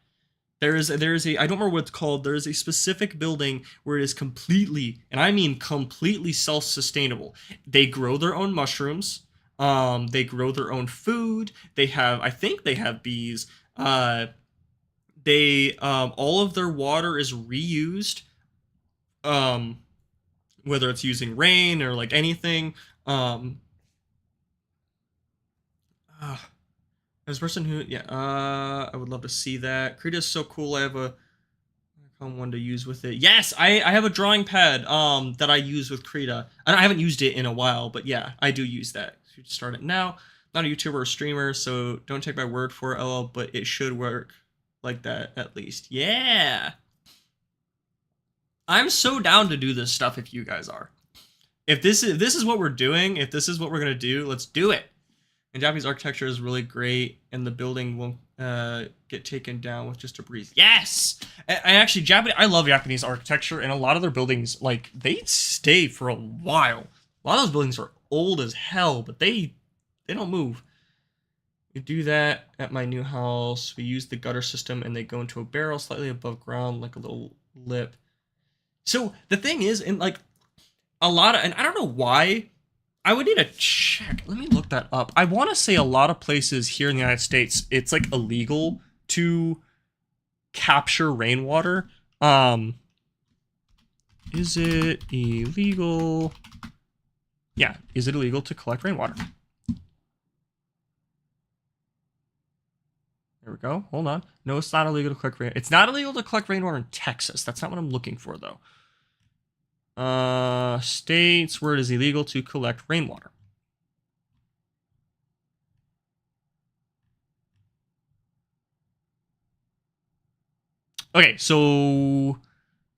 There's a, I don't remember what it's called. There's a specific building where it is completely, and I mean completely, self-sustainable. They grow their own mushrooms. They grow their own food. I think they have bees. All of their water is reused, whether it's using rain or like anything. There's a person who, I would love to see that. Krita is so cool. I have a one to use with it. Yes, I have a drawing pad that I use with Krita. And I haven't used it in a while, but yeah, I do use that. So you start it now. Not a YouTuber or streamer, so don't take my word for it, LL, but it should work like that at least. Yeah. I'm so down to do this stuff if you guys are. If this is what we're doing, if this is what we're gonna do, let's do it. And Japanese architecture is really great, and the building won't get taken down with just a breeze. Yes! I actually, I love Japanese architecture, and a lot of their buildings, like, they stay for a while. A lot of those buildings are old as hell, but they don't move. We do that at my new house. We use the gutter system, and they go into a barrel slightly above ground, like a little lip. So the thing is, in like a lot of, and I don't know why, I would need to check. Let me look that up. I want to say a lot of places here in the United States, it's like illegal to capture rainwater. Is it illegal? Yeah, is it illegal to collect rainwater? There we go. Hold on. No, it's not illegal to collect rain. It's not illegal to collect rainwater in Texas. That's not what I'm looking for, though. States where it is illegal to collect rainwater. Okay, so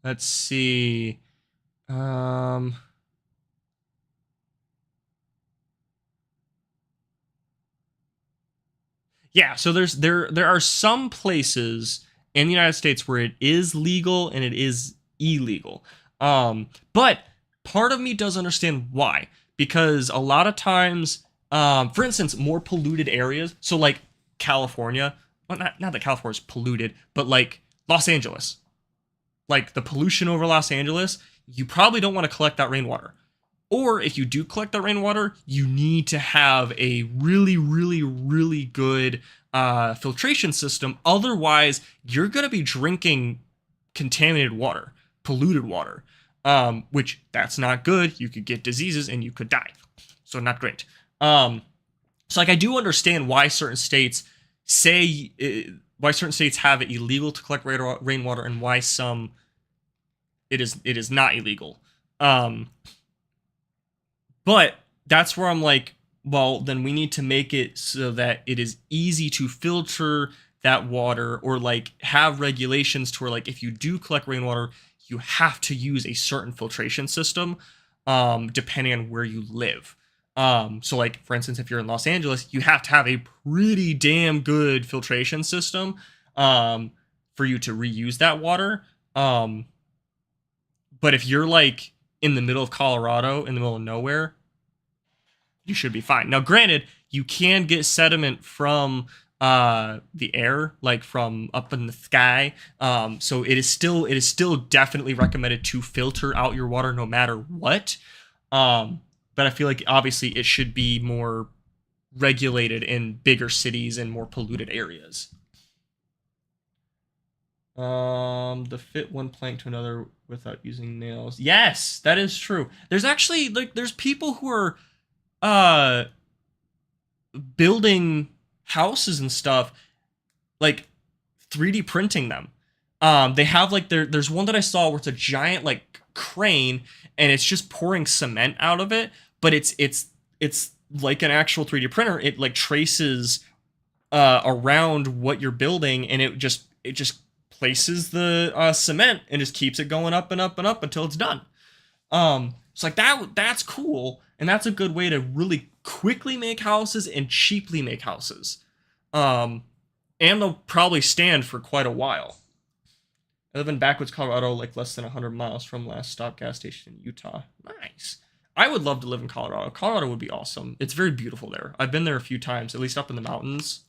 let's see. Yeah, so there are some places in the United States where it is legal and it is illegal. But part of me does understand why, because a lot of times, for instance, more polluted areas, so like California, well, not that California is polluted, but like Los Angeles, like the pollution over Los Angeles, you probably don't want to collect that rainwater. Or if you do collect that rainwater, you need to have a really, really, really good filtration system. Otherwise, you're going to be drinking contaminated water, polluted water, which that's not good. You could get diseases and you could die. So not great. So like I do understand why certain states have it illegal to collect rainwater and why some it is not illegal. But that's where I'm like, well, then we need to make it so that it is easy to filter that water, or like have regulations to where like if you do collect rainwater, you have to use a certain filtration system, depending on where you live. So like for instance, if you're in Los Angeles, you have to have a pretty damn good filtration system, for you to reuse that water. But if you're like in the middle of Colorado, in the middle of nowhere, you should be fine. Now, granted, you can get sediment from the air, like from up in the sky. So it is still definitely recommended to filter out your water no matter what. But I feel like obviously it should be more regulated in bigger cities and more polluted areas. To fit one plank to another without using nails. Yes, that is true. There's actually like there's people who are uh building houses and stuff, like 3D printing them. They have like there's one that I saw where it's a giant like crane and it's just pouring cement out of it, but it's like an actual 3D printer. It like traces around what you're building, and it just places the cement and just keeps it going up and up and up until it's done. It's like that's cool, and that's a good way to really quickly make houses and cheaply make houses. And they'll probably stand for quite a while. I live in backwoods Colorado, like less than 100 miles from last stop gas station in Utah. Nice. I would love to live in Colorado. Colorado would be awesome. It's very beautiful there. I've been there a few times, at least up in the mountains.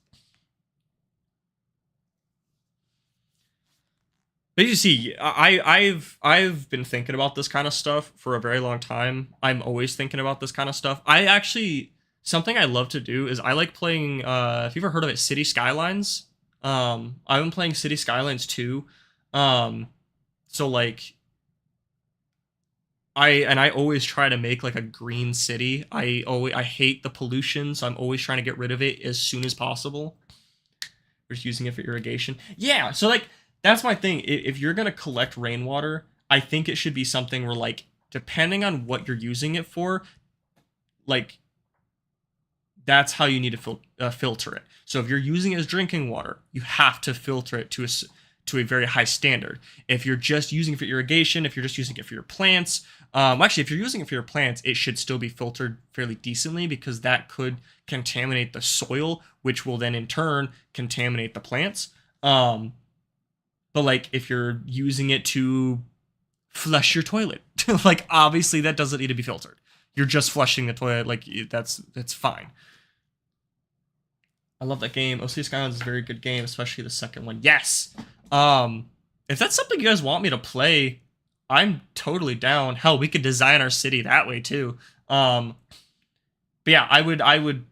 But you see, I've been thinking about this kind of stuff for a very long time. I'm always thinking about this kind of stuff. I actually something I love to do is I like playing. If you've ever heard of it, City Skylines. I've been playing City Skylines too. So like I always try to make like a green city. I hate the pollution, so I'm always trying to get rid of it as soon as possible. We're just using it for irrigation. Yeah, so like that's my thing. If you're gonna collect rainwater, I think it should be something where like depending on what you're using it for, like that's how you need to filter it. So if you're using it as drinking water, you have to filter it to a very high standard. If you're just using it for irrigation, if you're just using it for your plants, actually, if you're using it for your plants, it should still be filtered fairly decently because that could contaminate the soil, which will then in turn contaminate the plants. But like if you're using it to flush your toilet, like obviously that doesn't need to be filtered. You're just flushing the toilet, like that's fine. I love that game. OC Skylines is a very good game, especially the second one. Yes. If that's something you guys want me to play, I'm totally down. Hell, we could design our city that way too. But yeah, I would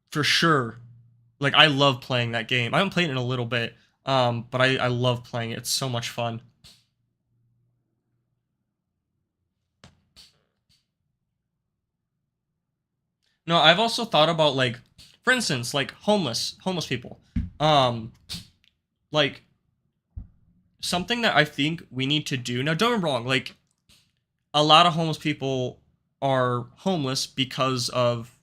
for sure. Like I love playing that game. I haven't played it in a little bit, but I love playing it. It's so much fun. No, I've also thought about like, for instance, like homeless people. Like something that I think we need to do. Now, don't get me wrong. Like a lot of homeless people are homeless because of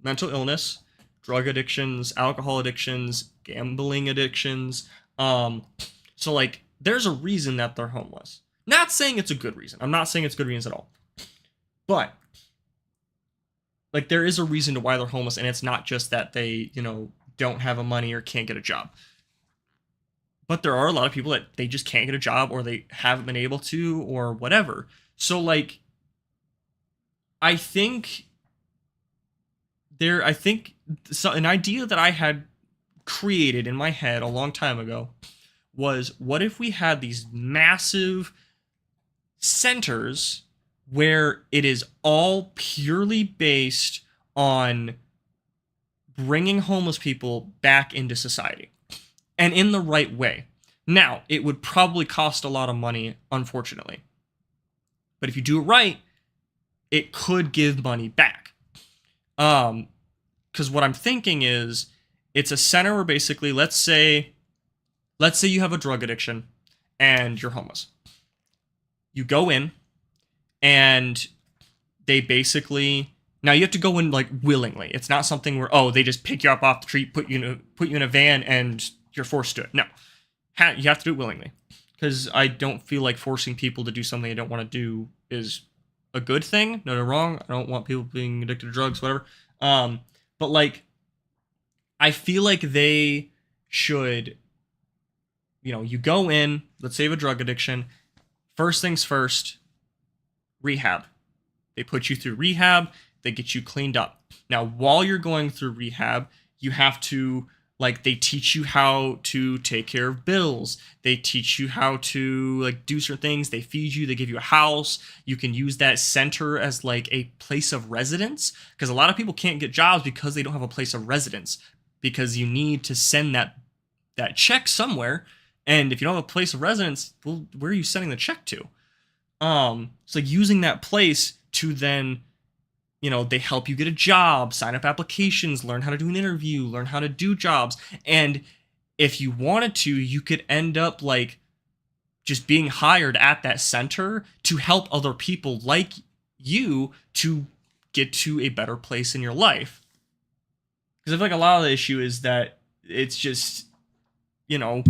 mental illness, drug addictions, alcohol addictions, gambling addictions. So like there's a reason that they're homeless. Not saying it's a good reason. I'm not saying it's good reasons at all. But like there is a reason to why they're homeless, and it's not just that they, don't have a money or can't get a job. But there are a lot of people that they just can't get a job or they haven't been able to or whatever. So like I think so an idea that I had created in my head a long time ago was what if we had these massive centers where it is all purely based on bringing homeless people back into society and in the right way. Now, it would probably cost a lot of money, unfortunately. But if you do it right, it could give money back. Because what I'm thinking is it's a center where basically, let's say you have a drug addiction and you're homeless. You go in and they basically Now you have to go in like willingly. It's not something where they just pick you up off the street, put you in a van, and you're forced to it. No, you have to do it willingly, because I don't feel like forcing people to do something they don't want to do is a good thing. No, wrong. I don't want people being addicted to drugs, whatever. But like, I feel like they should, you go in, let's say you have a drug addiction. First things first, rehab. They put you through rehab. They get you cleaned up. Now, while you're going through rehab, you have to, like, they teach you how to take care of bills. They teach you how to, like, do certain things. They feed you. They give you a house. You can use that center as, like, a place of residence. Because a lot of people can't get jobs because they don't have a place of residence. Because you need to send that check somewhere. And if you don't have a place of residence, well, where are you sending the check to? It's like using that place to then, they help you get a job, sign up applications, learn how to do an interview, learn how to do jobs. And if you wanted to, you could end up like just being hired at that center to help other people like you to get to a better place in your life. Because I feel like a lot of the issue is that it's just, no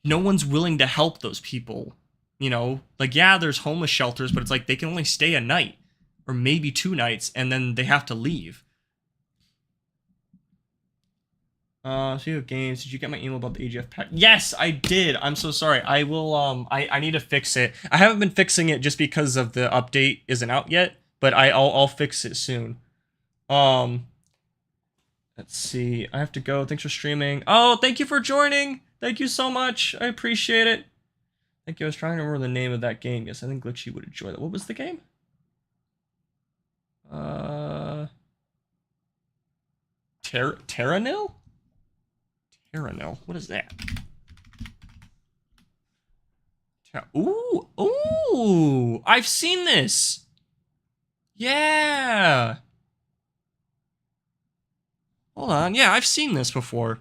one's willing to help those people. Like, yeah, there's homeless shelters, but it's like they can only stay a night or maybe 2 nights, and then they have to leave. Speaking of games, did you get my email about the AGF pack? Yes, I did. I'm so sorry. I will, I need to fix it. I haven't been fixing it just because of the update isn't out yet, but I'll fix it soon. Let's see. I have to go. Thanks for streaming. Oh, thank you for joining. Thank you so much. I appreciate it. Thank you. I was trying to remember the name of that game. Yes, I think Glitchy would enjoy that. What was the game? Terranil? Terranil. What is that? Ooh! I've seen this! Yeah! Hold on. Yeah, I've seen this before.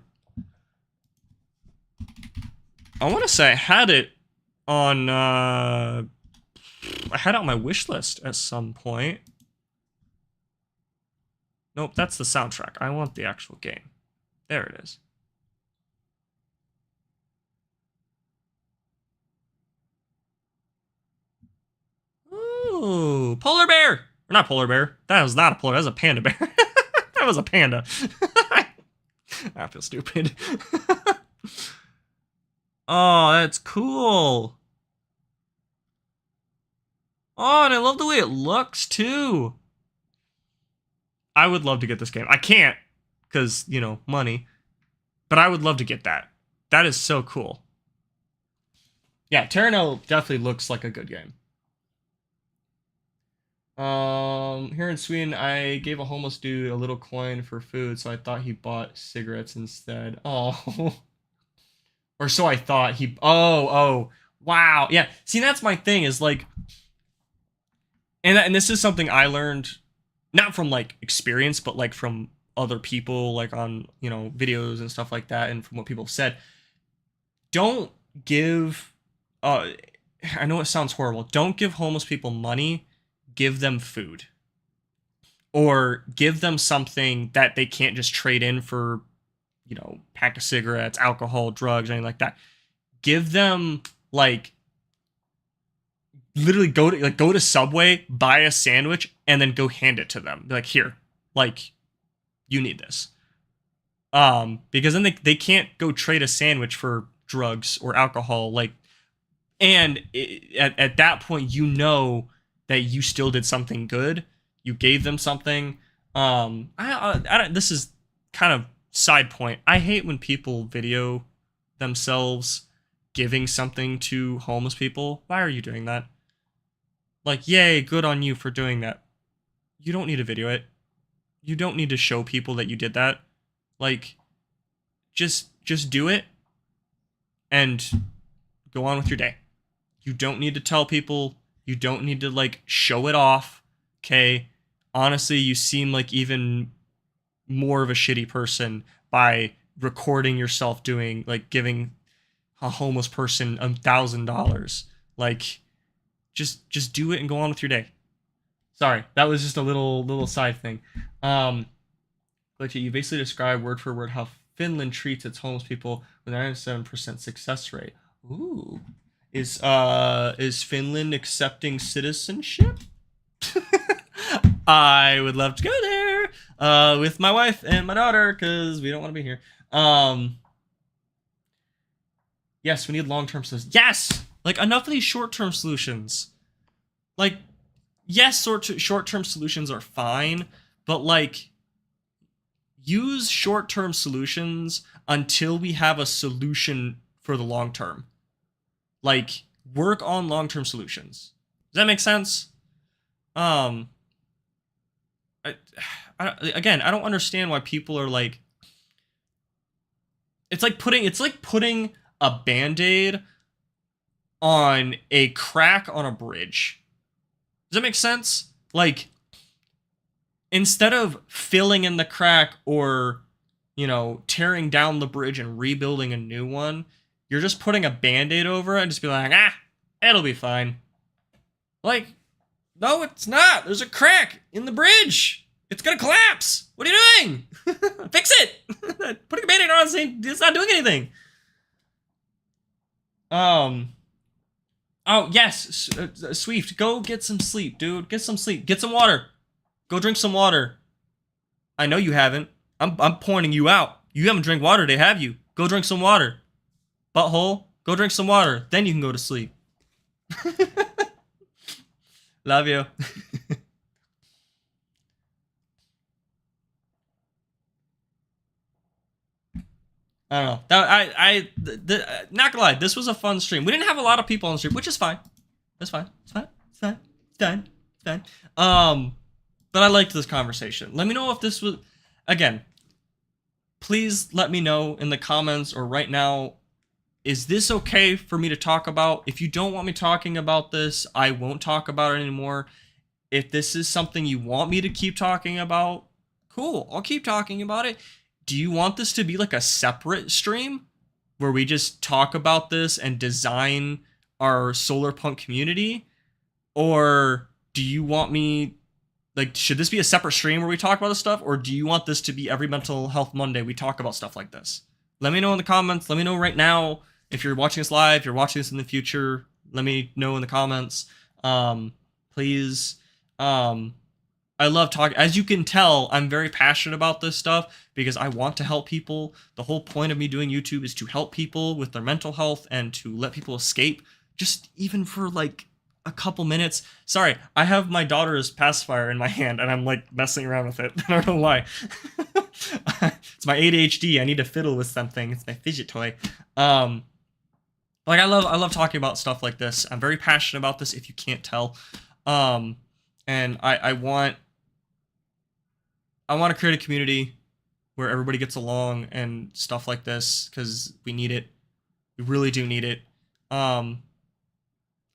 I want to say I had it on, I had it on my wish list at some point. Nope, that's the soundtrack. I want the actual game. There it is. Ooh, polar bear! Or not polar bear. That was not a polar bear. That was a panda bear. That was a panda. I feel stupid. Oh, that's cool. Oh, and I love the way it looks, too. I would love to get this game. I can't, because, money. But I would love to get that. That is so cool. Yeah, Terranil definitely looks like a good game. Here in Sweden, I gave a homeless dude a little coin for food, so I thought he bought cigarettes instead. Oh. Or so I thought he... Oh. Wow. Yeah. See, that's my thing, is like... And this is something I learned, not from, like, experience, but, like, from other people, like, on, videos and stuff like that, and from what people have said. Don't give... I know it sounds horrible. Don't give homeless people money. Give them food. Or give them something that they can't just trade in for, pack of cigarettes, alcohol, drugs, anything like that. Give them, like, literally go to Subway, buy a sandwich, and then go hand it to them. Be like, here, like, you need this. Because then they can't go trade a sandwich for drugs or alcohol, like, and at that point, that you still did something good. You gave them something. This is kind of side point. I hate when people video themselves giving something to homeless people. Why are you doing that? Like, yay, good on you for doing that. You don't need to video it. You don't need to show people that you did that. Like, just do it and go on with your day. You don't need to tell people. You don't need to, like, show it off. Okay? Honestly, you seem like even more of a shitty person by recording yourself doing, like, giving a homeless person $1,000. Like, just do it and go on with your day. Sorry, that was just a little side thing. Glitchy, you basically describe word for word how Finland treats its homeless people with a 97% success rate. Ooh. Is Finland accepting citizenship? I would love to go there with my wife and my daughter because we don't want to be here. Yes, we need long-term solutions. Yes! Like, enough of these short-term solutions. Like, yes, short-term solutions are fine, but, like, use short-term solutions until we have a solution for the long term. Like, work on long-term solutions. Does that make sense? I again, I don't understand why people are like. It's like putting a band-aid on a crack on a bridge. Does that make sense? Like, instead of filling in the crack or, tearing down the bridge and rebuilding a new one, you're just putting a band-aid over it and just be like, it'll be fine. Like, no, it's not. There's a crack in the bridge. It's gonna collapse. What are you doing? Fix it. Putting a band-aid on saying it's not doing anything. Oh, yes, Swift, go get some sleep, dude. Get some sleep. Get some water. Go drink some water. I know you haven't. I'm pointing you out. You haven't drank water today, have you? Go drink some water. Butthole, go drink some water. Then you can go to sleep. Love you. I don't know. Not gonna lie, this was a fun stream. We didn't have a lot of people on the stream, which is fine. That's fine. It's fine. It's fine. It's done. It's done. But I liked this conversation. Let me know if this was, again, please let me know in the comments or right now, is this okay for me to talk about? If you don't want me talking about this, I won't talk about it anymore. If this is something you want me to keep talking about, cool, I'll keep talking about it. Do you want this to be like a separate stream where we just talk about this and design our solar punk community? Or do you want me, like, should this be a separate stream where we talk about this stuff? Or do you want this to be every Mental Health Monday we talk about stuff like this? Let me know in the comments. Let me know right now. If you're watching this live, if you're watching this in the future, let me know in the comments. Please. I love talking. As you can tell, I'm very passionate about this stuff because I want to help people. The whole point of me doing YouTube is to help people with their mental health and to let people escape, just even for like a couple minutes. Sorry, I have my daughter's pacifier in my hand and I'm like messing around with it. I don't know why. It's my ADHD. I need to fiddle with something. It's my fidget toy. Like I love talking about stuff like this. I'm very passionate about this if you can't tell. And I want to create a community where everybody gets along and stuff like this because we need it. We really do need it. I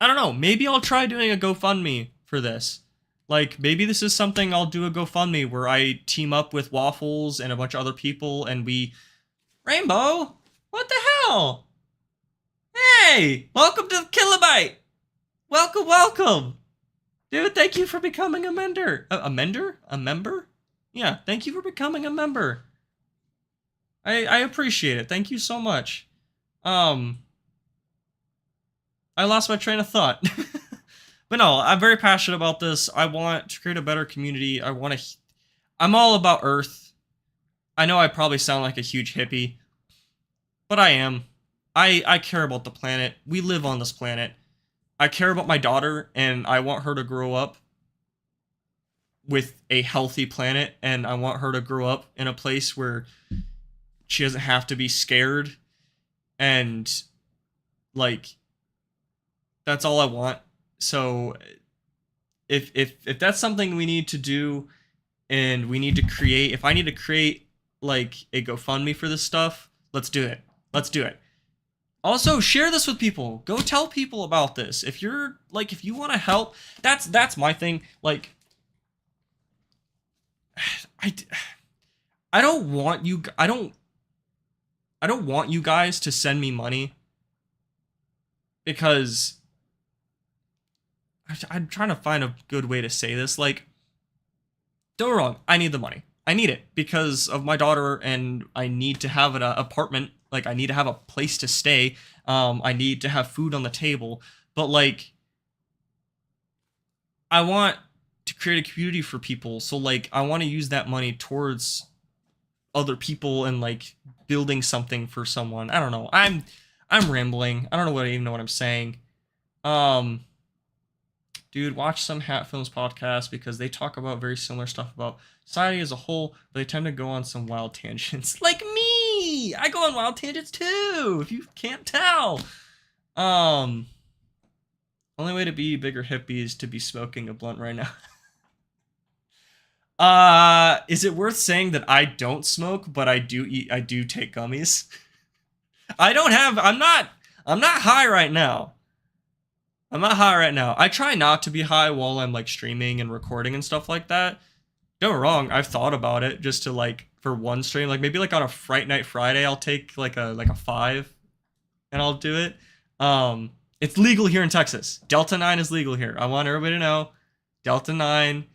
don't know. Maybe I'll try doing a GoFundMe for this. Like, maybe this is something I'll do a GoFundMe where I team up with Waffles and a bunch of other people and we... Rainbow? What the hell? Hey! Welcome to Kilobyte! Welcome, welcome! Dude, thank you for becoming a member. A member? A member? Yeah, thank you for becoming a member. I appreciate it. Thank you so much. I lost my train of thought. But no, I'm very passionate about this. I want to create a better community. I'm all about Earth. I know I probably sound like a huge hippie, but I am. I care about the planet. We live on this planet. I care about my daughter, and I want her to grow up with a healthy planet, and I want her to grow up in a place where she doesn't have to be scared, and, like, that's all I want. So, if that's something we need to do, and we need to create, if I need to create, like, a GoFundMe for this stuff, let's do it. Let's do it. Also, share this with people. Go tell people about this. If you're, like, if you want to help, that's my thing. Like, I don't want you guys to send me money because I'm trying to find a good way to say this. Like, don't get me wrong, I need the money. I need it because of my daughter, and I need to have an apartment. Like, I need to have a place to stay. I need to have food on the table. But like, I want to create a community for people. So like, I want to use that money towards other people and like building something for someone. I don't know. I'm rambling. I don't know what I even know what I'm saying. Dude, watch some Hat Films podcasts because they talk about very similar stuff about society as a whole, but they tend to go on some wild tangents. Like me! I go on wild tangents too, if you can't tell. Only way to be bigger hippie is to be smoking a blunt right now. Is it worth saying that I don't smoke, but I do take gummies? I'm not high right now. I'm not high right now. I try not to be high while I'm like streaming and recording and stuff like that. Don't get me wrong, I've thought about it just to like for one stream, like maybe like on a Fright Night Friday, I'll take like a 5 and I'll do it. It's legal here in Texas. Delta 9 is legal here. I want everybody to know Delta 9,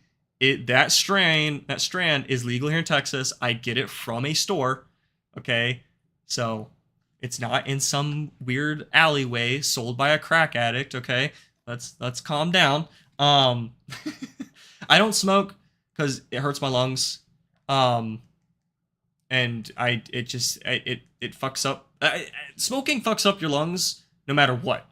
that strand is legal here in Texas. I get it from a store. Okay. So it's not in some weird alleyway sold by a crack addict, okay? Let's calm down. I don't smoke because it hurts my lungs. And it fucks up. Smoking fucks up your lungs no matter what.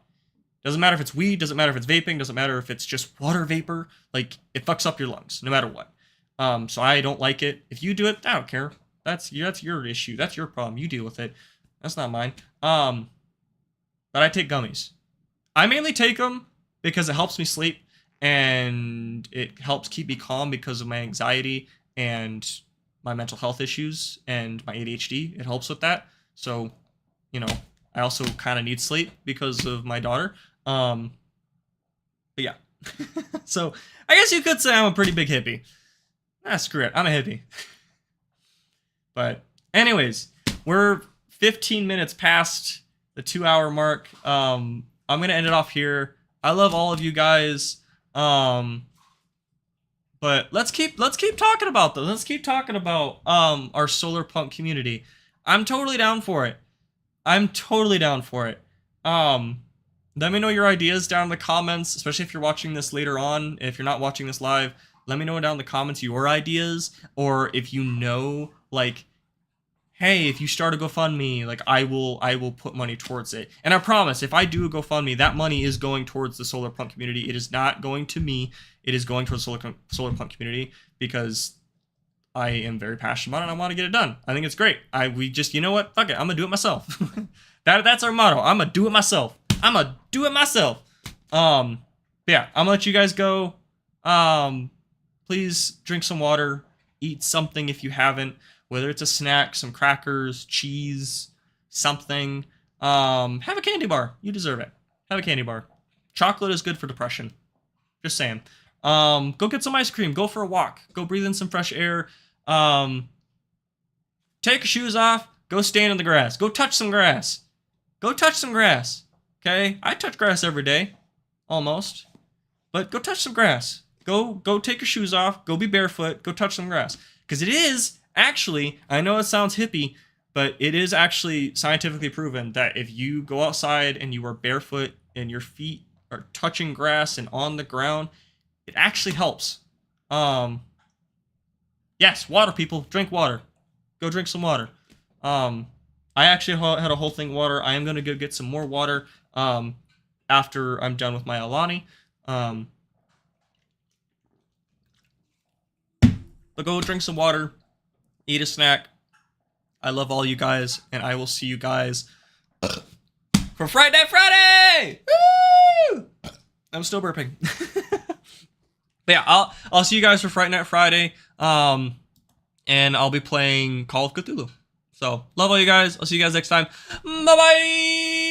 Doesn't matter if it's weed, doesn't matter if it's vaping, doesn't matter if it's just water vapor. Like, it fucks up your lungs no matter what. So I don't like it. If you do it, I don't care. That's your issue. That's your problem. You deal with it. That's not mine. But I take gummies. I mainly take them because it helps me sleep and it helps keep me calm because of my anxiety and my mental health issues and my ADHD. It helps with that. So, you know, I also kind of need sleep because of my daughter. But yeah. So I guess you could say I'm a pretty big hippie. Screw it. I'm a hippie. But anyways, we're 15 minutes past the 2-hour mark. I'm gonna end it off here. I love all of you guys. But let's keep talking about those. Let's keep talking about our solar punk community. I'm totally down for it. Let me know your ideas down in the comments, especially if you're watching this later on. If you're not watching this live, let me know down in the comments your ideas, or if you know, like, hey, if you start a GoFundMe, like, I will put money towards it. And I promise, if I do a GoFundMe, that money is going towards the solar punk community. It is not going to me. It is going towards the solar punk community because I am very passionate about it and I want to get it done. I think it's great. You know what? Fuck it. I'm gonna do it myself. That's our motto. I'm gonna do it myself. But yeah, I'm gonna let you guys go. Please drink some water, eat something if you haven't. Whether it's a snack, some crackers, cheese, something. Have a candy bar. You deserve it. Have a candy bar. Chocolate is good for depression. Just saying. Go get some ice cream. Go for a walk. Go breathe in some fresh air. Take your shoes off. Go stand in the grass. Go touch some grass. Okay? I touch grass every day. Almost. But go touch some grass. Go take your shoes off. Go be barefoot. Go touch some grass. Because it is... Actually, I know it sounds hippie, but it is actually scientifically proven that if you go outside and you are barefoot and your feet are touching grass and on the ground, it actually helps. Yes, water, people. Drink water. Go drink some water. I actually had a whole thing of water. I am going to go get some more water after I'm done with my Alani. But go drink some water. Eat a snack. I love all you guys, and I will see you guys for Fright Night Friday! Woo! I'm still burping. But yeah, I'll see you guys for Fright Night Friday, and I'll be playing Call of Cthulhu. So, love all you guys. I'll see you guys next time. Bye-bye!